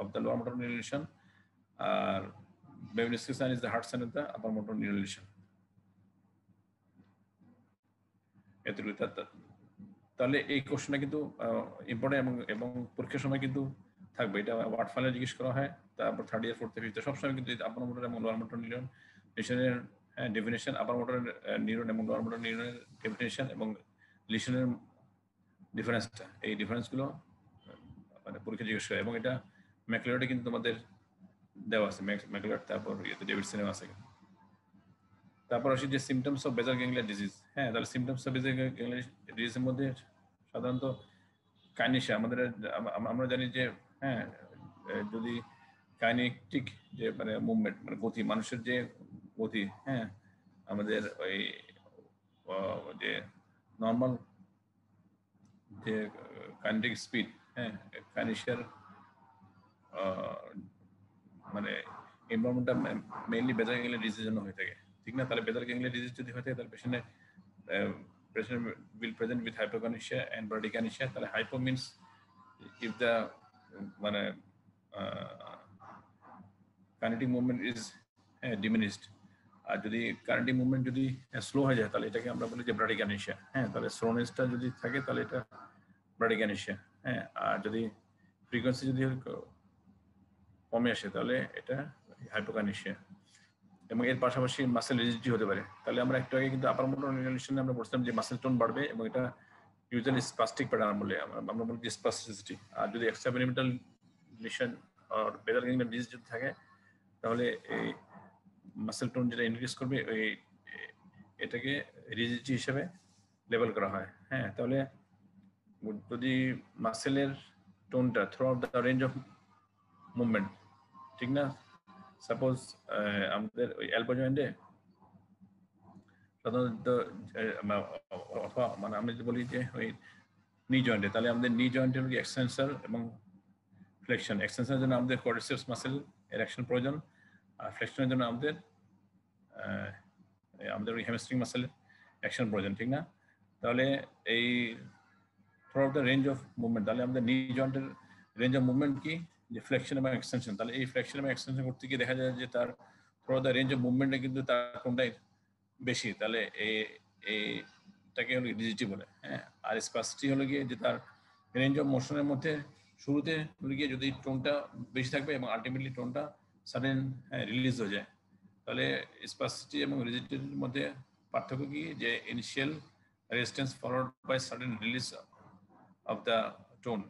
of the lower motor neuron lesion, আর Babinski sign is the hard sign of the upper motor neuron lesion. এতটুকু। তাহলে এই কোশ্চেনটা কিন্তু ইম্পর্টেন্ট এবং পরীক্ষার সময় কিন্তু থাকবে। এটা ওয়ার্ড ফাইলে জিজ্ঞেস করা হয়, তারপর থার্ড ইয়ার ফোর্থ ইয়ার সবসময় কিন্তু আপার মোটর এবং লোয়ার মোটর নিউরন লিশনের ডেফিনেশন, আপার মোটর নিউরন এবং লোয়ার মোটর নিউরনের ডেফিনেশন এবং লিশনের ডিফারেন্সটা, এই ডিফারেন্সগুলো মানে পরীক্ষা জিজ্ঞেস করে। এবং এটা ম্যাকলেটে কিন্তু তোমাদের দেওয়া আছে, ম্যাকলেট, তারপর ডেভিডসনেও আছে। তারপর আসি যে সিমটমস অফ বেজাল গ্যাংলিয়া ডিজিজ। হ্যাঁ, তাহলে সিমটমস অফ বেজাল গ্যাংলিয়া ডিজিজের মধ্যে সাধারণত কাইনেশিয়া, আমরা জানি যে হ্যাঁ, যদি কাইনেটিক যে মানে মুভমেন্ট মানে গতি, মানুষের যে গতি, হ্যাঁ, আমাদের ওই যে নর্মাল যে কাইনেটিক স্পিড, হ্যাঁ, কাইনেশিয়ার মানে এনভায়রনমেন্টটা মেইনলি বেজাল গ্যাংলিয়া ডিজিজের জন্য হয়ে থাকে, ঠিক না। তাহলে বেজাল গ্যাংলিয়া ডিজিজ যদি হয়ে থাকে তাহলে patient will present with hypokinesia and bradykinesia. তাহলে hypo means if the মানে kinetic movement is diminished, আর যদি kinetic movement যদি স্লো হয়ে যায় তাহলে এটাকে আমরা বলি যে bradykinesia। হ্যাঁ, তাহলে স্লোনেসটা যদি থাকে তাহলে এটা bradykinesia। হ্যাঁ, আর যদি ফ্রিকোয়েন্সি যদি কমে আসে তাহলে এটা hypokinesia। এবং এর পাশাপাশি মাসেল রিজিডিটি হতে পারে। তাহলে আমরা একটু আগে কিন্তু আপার মোটর নিউরন লিশনে আমরা বলছিলাম যে মাসেল টোন বাড়বে এবং এটা ইউজুয়ালি স্পাস্টিক প্যাটার্ন বলে আমরা বলি যে স্পাস্টিসিটি। আর যদি এক্সট্রাপেরিমেন্টাল লিশন আর বেজাল গ্যাংলিয়া ডিজিজ যদি থাকে তাহলে এই মাসেল টোন যেটা ইনক্রিজ করবে ওই এটাকে রিজিডিটি হিসেবে লেবেল করা হয়। হ্যাঁ, তাহলে যদি মাসেলের টোনটা throughout the range of movement, ঠিক না, সাপোজ আমাদের ওই এলবো জয়েন্টে সাধারণত মানে আমি যদি বলি যে ওই নি জয়েন্টে, তাহলে আমাদের নি জয়েন্টের এক্সটেনশন এবং ফ্লেকশন। এক্সটেনশনের জন্য আমাদের কোয়াড্রিসেপস মাসেল এর অ্যাকশন প্রয়োজন, আর ফ্লেকশনের জন্য আমাদের ওই হ্যামস্ট্রিং মাসেলের অ্যাকশন প্রয়োজন, ঠিক না। তাহলে এই through out the range of movement, তাহলে আমাদের নি জয়েন্টের রেঞ্জ অফ মুভমেন্ট কি, যে ফ্লেকশন এবং এক্সটেনশন। তাহলে এই ফ্লেকশন এবং এক্সটেনশন করতে গিয়ে দেখা যায় যে তার throughout the range of মুভমেন্টে কিন্তু তার কোনটাই বেশি, তাহলে এটাকে হলো রিজিডিটি বলে। হ্যাঁ, আর স্পাসিটি হলো গিয়ে যে তার রেঞ্জ অফ মোশনের মধ্যে শুরুতে গিয়ে যদি টোনটা বেশি থাকবে এবং আলটিমেটলি টোনটা সাডেন রিলিজ হয়ে যায়, তাহলে স্পাসিটি এবং রিজিডিটির মধ্যে পার্থক্য কি, যে initial resistance followed by sudden release of the tone,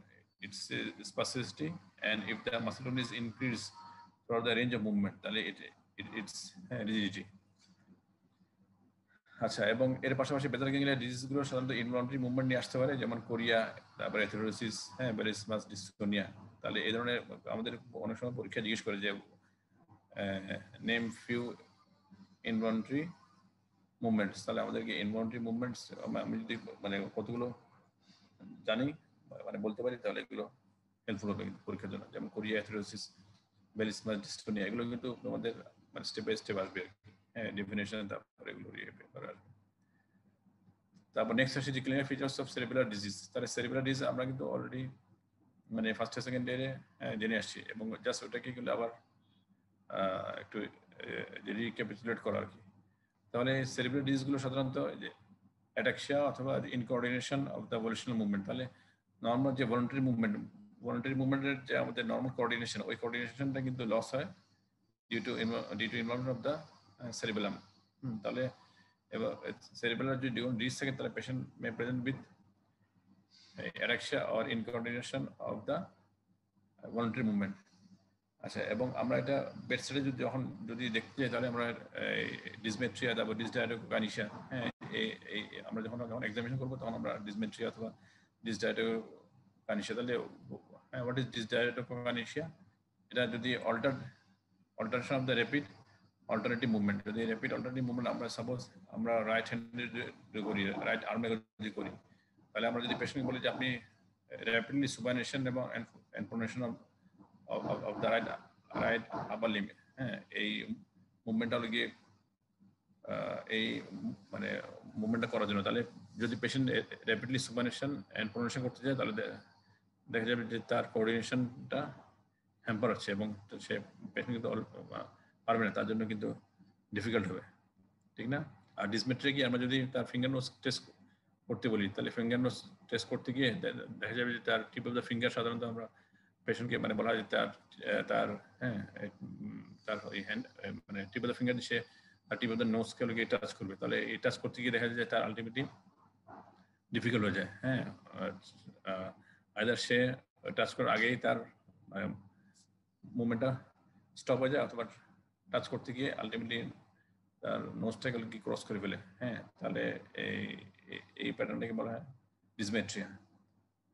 it's spasticity, and if the muscle tone is increased throughout the range of movement, তাহলে it's rigidity। আচ্ছা, এবং এর পাশাপাশি বেতার গ্যাংলিয়া ডিজিজগুলো সাধারণত ইনভলন্টারি মুভমেন্ট নিয়ে আসতে পারে, যেমন কোরিয়া, তারপরে অ্যাথেরোসিস, বেরিসমাস ডিসকোনিয়া। তাহলে এই ধরনের আমাদের অনেক সময় পরীক্ষা জিজ্ঞেস করে যে নেম ফিউ ইনভলন্টারি মুভমেন্টস, তাহলে আমাদেরকে ইনভলন্টারি মুভমেন্টস আমি যদি মানে কতগুলো জানি মানে বলতে পারি, তাহলে এগুলো হেল্পফুল হবে কিন্তু পরীক্ষার জন্য। যেমন কোরিয়া, অ্যাথেরোসিস, বেরিসমাস ডিসকোনিয়া, এগুলো কিন্তু আমাদের মানে স্টেপ বাই স্টেপ আসবে আর কি। হ্যাঁ, ডেফিনেশন, তারপরে এগুলো করা আসবে। তারপর নেক্সট আসে যে clinical features of cerebral disease. তাহলে সেরিব্রাল ডিজিজ আমরা কিন্তু অলরেডি মানে ফার্স্ট ইয়ার সেকেন্ড ইয়ারে জেনে আসছি, এবং জাস্ট ওটাকে কিন্তু আবার একটু রিক্যাপিচুলেট করা আর কি। তাহলে সেরিব্রাল ডিজিজগুলো সাধারণত যে অ্যাটাক্সিয়া অথবা incoordination of the volitional movement. তাহলে নর্মাল যে ভলান্টারি মুভমেন্টের যে আমাদের নর্মাল কোঅর্ডিনেশন, ওই কোঅর্ডিনেশনটা কিন্তু লস হয় due to involvement of the cerebellum. তাহলে এবার সেরিবেলার যদি ডিজিজ থাকে, তাহলে patient may present with ataxia or incoordination of the voluntary movement. আচ্ছা, এবং আমরা এটা বেডসাইডে যদি দেখতে যাই, তাহলে আমরা ডিসমেট্রিয়া, তারপর ডিসডায়াটোকানিশিয়া, হ্যাঁ, এই আমরা যখন এক্সামিনেশন করবো, তখন আমরা ডিসমেট্রিয়া অথবা ডিসডায়াটোকানিশিয়া, তাহলে হোয়াট ইজ ডিসডায়াটোকানিশিয়া? এটা যদি alteration of the rapid alternative movement, যদি র্যাপিড অল্টারনেটিভ মুভমেন্ট আমরা সাপোজ আমরা রাইট হ্যান্ডে করি, রাইট আর্মে যদি করি, তাহলে আমরা যদি পেশেন্টকে বলি যে আপনি র্যাপিডলি সুপাইনেশন এবং pronation of the right upper limb, হ্যাঁ, এই মুভমেন্টটা হলো গিয়ে এই মানে মুভমেন্টটা করার জন্য, তাহলে যদি পেশেন্ট র্যাপিডলি সুপাইনেশন এনফোনেশন করতে চায়, তাহলে দেখা যাবে যে তার কোঅর্ডিনেশনটা হ্যাম্পার হচ্ছে, এবং সে পেশেন্ট কিন্তু পারবে না, তার জন্য কিন্তু ডিফিকাল্ট হবে, ঠিক না? আর ডিসমেট্রিয়া কি আমরা যদি তার ফিঙ্গার নোজ টেস্ট করতে বলি, তাহলে ফিঙ্গার নোজ টেস্ট করতে গিয়ে দেখা যাবে যে তার টিপ অফ দ্য ফিঙ্গার, সাধারণত আমরা পেশেন্টকে মানে বলা হয় যে তার হ্যাঁ তার ওই হ্যান্ড মানে টিপ অফ দ্য ফিঙ্গার দিয়ে সে তার টিপ অফ দ্য নোজকে হলো গিয়ে টাচ করবে, তাহলে এই টাচ করতে গিয়ে দেখা যায় যে তার আলটিমেটলি ডিফিকাল্ট হয়ে যায়। হ্যাঁ, আইদার সে টাচ করার আগেই তার মুভমেন্টটা স্টপ হয়ে যায়, অথবা টাচ করতে গিয়ে আলটিমেটলি তার নোজটাকে কি ক্রস করে ফেলে। হ্যাঁ, তাহলে এই প্যাটার্নটাকে বলা হয় ডিসমেট্রিয়া।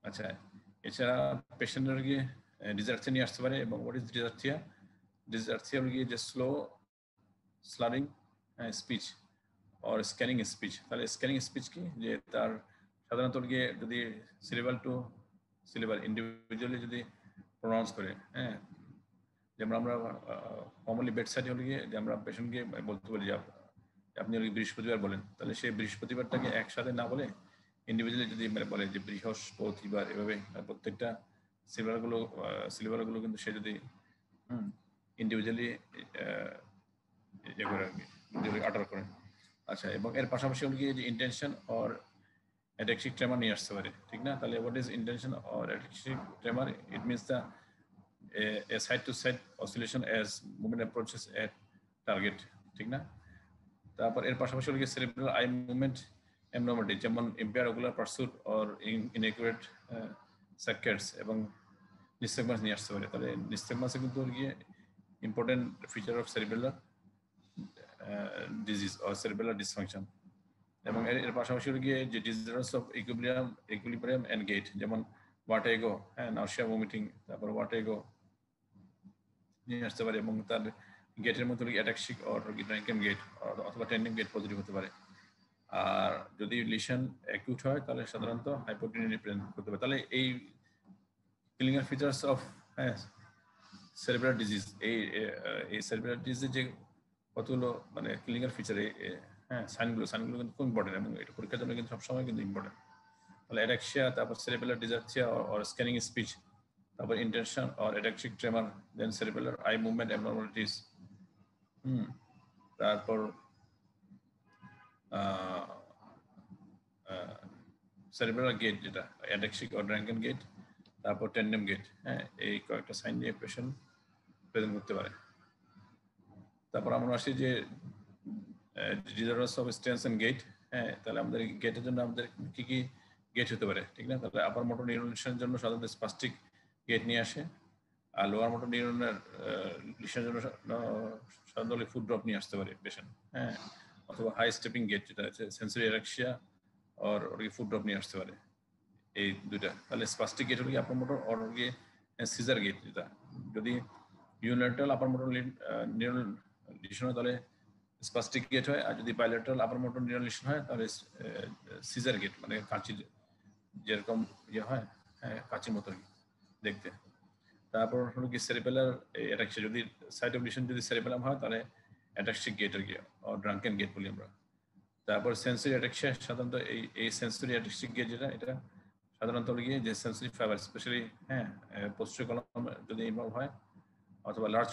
আচ্ছা, এছাড়া পেশেন্টের গিয়ে ডিজার্থিয়া নিয়ে আসতে পারে, এবং হোয়াট ইজ ডিজার্থিয়া? ডিজার্থিয়া হল গিয়ে যে slow slurring speech or scanning speech. তাহলে স্ক্যানিং স্পিচ কি, যে তার সাধারণত গিয়ে যদি সিলেবাল টু সিলেবাল ইন্ডিভিজুয়ালি যদি প্রোনাউন্স করে, হ্যাঁ, যেমন আমরা কমনলি বেড সাইডে হলে গিয়ে যে আমরা পেশেন্টকে বলতে বলি যে আপনি বৃহস্পতিবার বলেন, তাহলে সেই বৃহস্পতিবারটাকে একসাথে না বলে ইন্ডিভিজুয়ালি যদি মানে বলে যে বৃহস্পতিবার, এভাবে প্রত্যেকটা সিলেবালগুলো কিন্তু সে যদি ইন্ডিভিজুয়ালি ইয়ে করে আর কি, আটার করে। আচ্ছা, এবং এর পাশাপাশি হল গিয়ে যে ইন্টেনশন অর অ্যাটাক্সিক ট্রেমার নিয়ে আসতে পারে, ঠিক না? তাহলে what is intention or ataxic tremor? It means the a side-to-side oscillation as movement approaches at target, ঠিক না? তারপর এর পাশাপাশি হলো cerebral eye movement abnormality, যেমন impaired ocular pursuit or inaccurate saccades এবং nystagmus নিয়ে আসতে পারে। তাহলে nystagmus কিন্তু গিয়ে important feature of cerebral disease or cerebral dysfunction। এবং এর পাশাপাশি হলো গিয়ে যে disorders of equilibrium and gait, যেমন ওয়াটেগো, হ্যাঁ, নাউসিয়া, ভমিটিং, তারপর ওয়াটেগো নিয়ে আসতে পারে, এবং তার গেটের মধ্যে অ্যাটাক্সিক অর ড্রাঙ্কেন গেট অথবা টেন্ডিং গেট পজিটিভ হতে পারে। আর যদি লিশন অ্যাকিউট হয়, তাহলে সাধারণত হাইপোটেনিয়া প্রেজেন্ট করতে পারে। তাহলে এই clinical features of cerebral disease, এই সেরিব্রাল ডিজিজের যে কতগুলো মানে ক্লিনিক্যাল ফিচার, হ্যাঁ, সাইনগুলো কিন্তু খুব ইম্পর্টেন্ট, এবং এটা পরীক্ষার জন্য কিন্তু সবসময় কিন্তু ইম্পর্টেন্ট। তাহলে অ্যাটাক্সিয়া, তারপর cerebral dysarthria or scanning speech, তারপর intention or ataxic tremor, then cerebral eye movement abnormalities, তারপর সেরিব্রাল গেট যেটা অ্যাটাক্সিক অর ড্রাঙ্কেন গেট, তারপর টেন্ডেম গেট, হ্যাঁ, এই কয়েকটা সাইন নিয়ে পেশেন্ট প্রেজেন্ট করতে পারে। তারপর আমরা আসি যে disorders of stance and gate, হ্যাঁ, তাহলে আমাদের গেটের জন্য আমাদের কি কি গেট হতে পারে, ঠিক না? তাহলে আপার মোটর নিউরন লিশনের জন্য সাধারণত স্পাস্টিক গেট নিয়ে আসে, আর লোয়ার মোটর নিউরনের লিশনের জন্য সাধারণত ফুড ড্রপ নিয়ে আসতে পারে পেশেন্ট, হ্যাঁ, অথবা হাই স্টেপিং গেট যেটা আছে সেন্সরি অ্যারেক্সিয়া আর ফুড ড্রপ নিয়ে আসতে পারে, এই দুইটা। তাহলে স্পাস্টিক গেট হলো কি আপার মোটর, আর সিজার গেট যেটা যদি ইউনিল্যাটারাল আপার মোটর নিউরন লিশন হয় তাহলে স্পাস্টিক গেট হয়, আর যদি বাইল্যাটারাল আপার মোটর নিউরন লিশন হয় তাহলে সিজার গেট, মানে কাঁচির যেরকম ইয়ে হয়, হ্যাঁ, কাঁচির মতো দেখতে। তারপর হলো কি সেরিবেলার অ্যাটাক্সিয়া, যদি সাইট অফ লিশন যদি সেরিবেলাম হয় তাহলে অ্যাটাক্সিক গেট আর কি, ড্রাঙ্কেন গেট বলি আমরা। তারপর সেন্সরি অ্যাটাক্সিয়া, সাধারণত এই সেন্সরি অ্যাটাক্সিক গেট যেটা, এটা সাধারণত গিয়ে যে সেন্সরি ফাইবার স্পেশালি, হ্যাঁ, পোস্টারিয়র কলাম যদি ইনভলভ হয়, অথবা large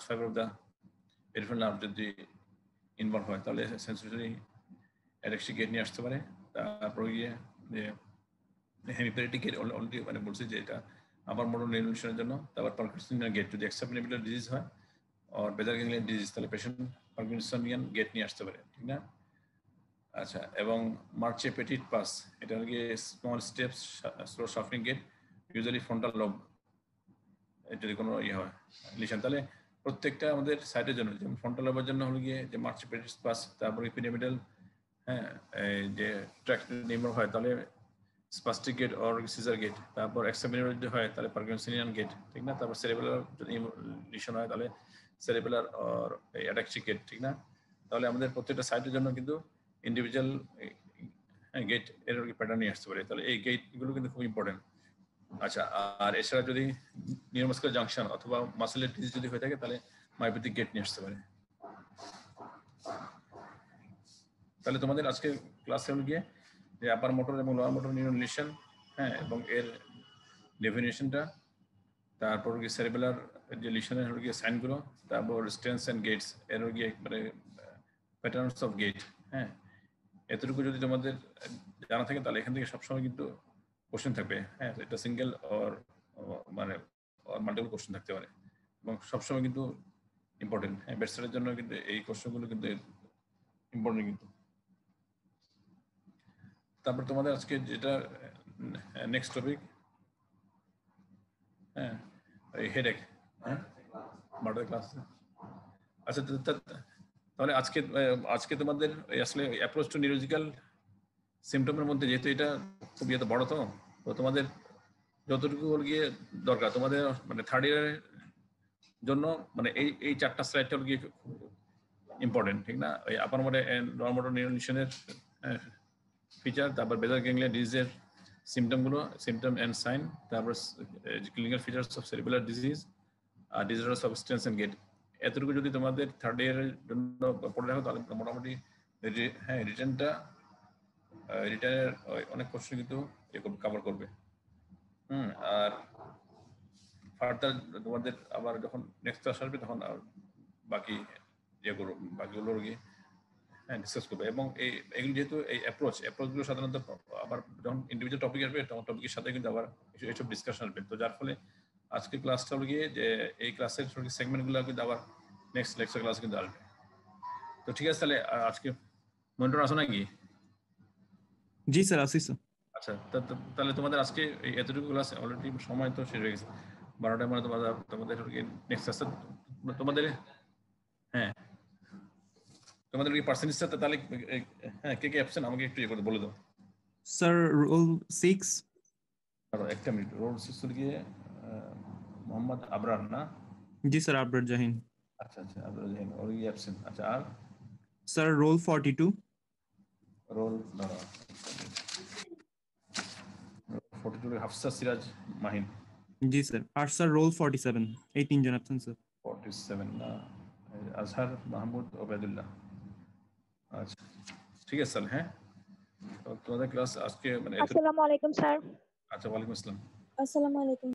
fibre of the peripheral nerve যদি ইনভলভ হয় তাহলে সেন্সরি অ্যাটাক্সিক গেট নিয়ে আসতে পারে। তারপর গিয়ে যে হেমিপ্যারেটিক গেট অলরেডি মানে বলছি যে এটা আপার মোটর নিউরনের জন্য। তারপর পার্কিনসনিয়ান গেট যদি এক্সট্রাপিনিকুলার ডিজিজ হয় আর বেজার গ্যাংলিয়ন ডিজিজ তাহলে পেশেন্ট পার্কিনসনিয়ান গেট নিয়ে আসতে পারে, ঠিক না? আচ্ছা, এবং মার্চে পেটিট পাস, এটা হলো গিয়ে small steps slow shuffling gait, usually frontal lobe যদি কোনো ইয়ে হয় লিশন, তাহলে প্রত্যেকটা আমাদের সাইটের জন্য, যেমন ফ্রন্টাল লোবের জন্য হলো গিয়ে যে মার্চে পেটিট পাস, তারপরে পিরামিডাল, হ্যাঁ, যে ট্র্যাক্ট নির্ভর হয় তাহলে spastic gait or scissor gait, তারপর এক্সামিনার যদি হয় তাহলে পার্কিনসনিয়ান গেট, ঠিক না? তারপর সেরিবেলার যদি লিশন হয় তাহলে সেরিবেলার অর অ্যাটাক্সিক গেট, ঠিক না? তাহলে আমাদের প্রত্যেকটা সাইটের জন্য কিন্তু ইন্ডিভিজুয়াল গেট এর প্যাটার্ন নিয়ে আসতে পারে, তাহলে এই গেটগুলো কিন্তু খুব ইম্পর্টেন্ট। আচ্ছা, আর এছাড়া যদি নিউরোমাসকুলার জাংশন অথবা মাসেলের ডিজিজ যদি হয়ে থাকে তাহলে মায়োপ্যাথিক গেট নিয়ে আসতে পারে। তাহলে তোমাদের আজকে ক্লাসে হলো গিয়ে যে আপার মোটর এবং লোয়ার মোটর নিউরন লিশন, হ্যাঁ, এবং এর ডেফিনেশনটা, তারপর গিয়ে সেরিবেলার যে লিশনের হলো গিয়ে সাইনগুলো, তারপর স্টেন্স এন্ড গেটস এর হলো গিয়ে মানে প্যাটার্নস অফ গেট, হ্যাঁ, এতটুকু যদি তোমাদের জানা থাকে তাহলে এখান থেকে সবসময় কিন্তু কোশ্চেন থাকবে, হ্যাঁ, এটা সিঙ্গেল অর মানে মাল্টিপল কোশ্চেন থাকতে পারে এবং সবসময় কিন্তু ইম্পর্টেন্ট, হ্যাঁ, বেস্টারের জন্য কিন্তু এই কোশ্চেনগুলো কিন্তু ইম্পর্টেন্ট কিন্তু। তারপর তোমাদের আজকে যেটা নেক্সট টপিক, হ্যাঁ, এই হেডেক, হ্যাঁ, বারোটা ক্লাস। আচ্ছা, তাহলে আজকে তোমাদের আসলে অ্যাপ্রোচ টু নিউরোলজিক্যাল সিমটমের মধ্যে, যেহেতু এটা খুব ইয়ে বড়, তো তোমাদের যতটুকু গিয়ে দরকার তোমাদের মানে থার্ড ইয়ারের জন্য, মানে এই চারটা স্লাইডটা গিয়ে ইম্পর্টেন্ট, ঠিক না? ওই আপার লোয়ার মোটর নিউরন লিশনের ফিচার, তারপর বেজার গ্যাংলিয়ন ডিজিজের সিমটমগুলো, সিমটম এন্ড সাইন, তারপর clinical features of cerebellar disease আর disorders of stance and gait, এতটুকু যদি তোমাদের থার্ড ইয়ারের জন্য পড়ে রাখো তাহলে মোটামুটি, হ্যাঁ, রিটার্নের অনেক কোশ্চেন কিন্তু কভার করবে। আর ফার্দার তোমাদের আবার যখন নেক্সট ক্লাস আসবে তখন আর বাকি যেগুলো বাকিগুলোর গিয়ে, হ্যাঁ, ডিসকাস করবে। এবং এগুলো যেহেতু এই অ্যাপ্রোচগুলো সাধারণত আবার যখন ইন্ডিভিজুয়াল টপিক আসবে তখন টপিকের সাথে কিন্তু আবার এইসব ডিসকাশন আসবে, তো যার ফলে আজকে ক্লাসটা হলো গিয়ে যে এই ক্লাসের সেগমেন্টগুলো কিন্তু আবার নেক্সট লেকচার ক্লাস কিন্তু আসবে। তো ঠিক আছে, তাহলে আজকে মনিটর আসো নাকি? জি স্যার, আসি স্যার। আচ্ছা, তাহলে তোমাদের আজকে এই এতটুকু ক্লাস অলরেডি সময় তো শেষ হয়ে গেছে, 12টার মানে তোমাদের নেক্সট ক্লাসে তোমাদের, হ্যাঁ, তোমাদের কি পার্সেন্টেজটা তাহলে, হ্যাঁ, কে অ্যাবসেন্ট আমাকে একটু করে বলে দাও। Sir roll 6। একটা মিনিট, রোল 6 গিয়ে মোহাম্মদ আবরার না? জি স্যার, আবরার জাহিন। আচ্ছা, আবরার জাহিন ওর কি অ্যাবসেন্ট? আচ্ছা, আর sir roll 42। Roll 42 Hafsa Siraj Mahin. জি স্যার। আর স্যার রোল 47, এই তিনজন অ্যাবসেন্ট স্যার। 47 না? আজহার মাহমুদ ওবায়দুল্লাহ। আচ্ছা, ঠিক আছে স্যার, হ্যাঁ, তোমাদের ক্লাস আজকে মানে আসসালামু আলাইকুম স্যার। আচ্ছা, ওয়ালাইকুম আসসালাম। আসসালামু আলাইকুম।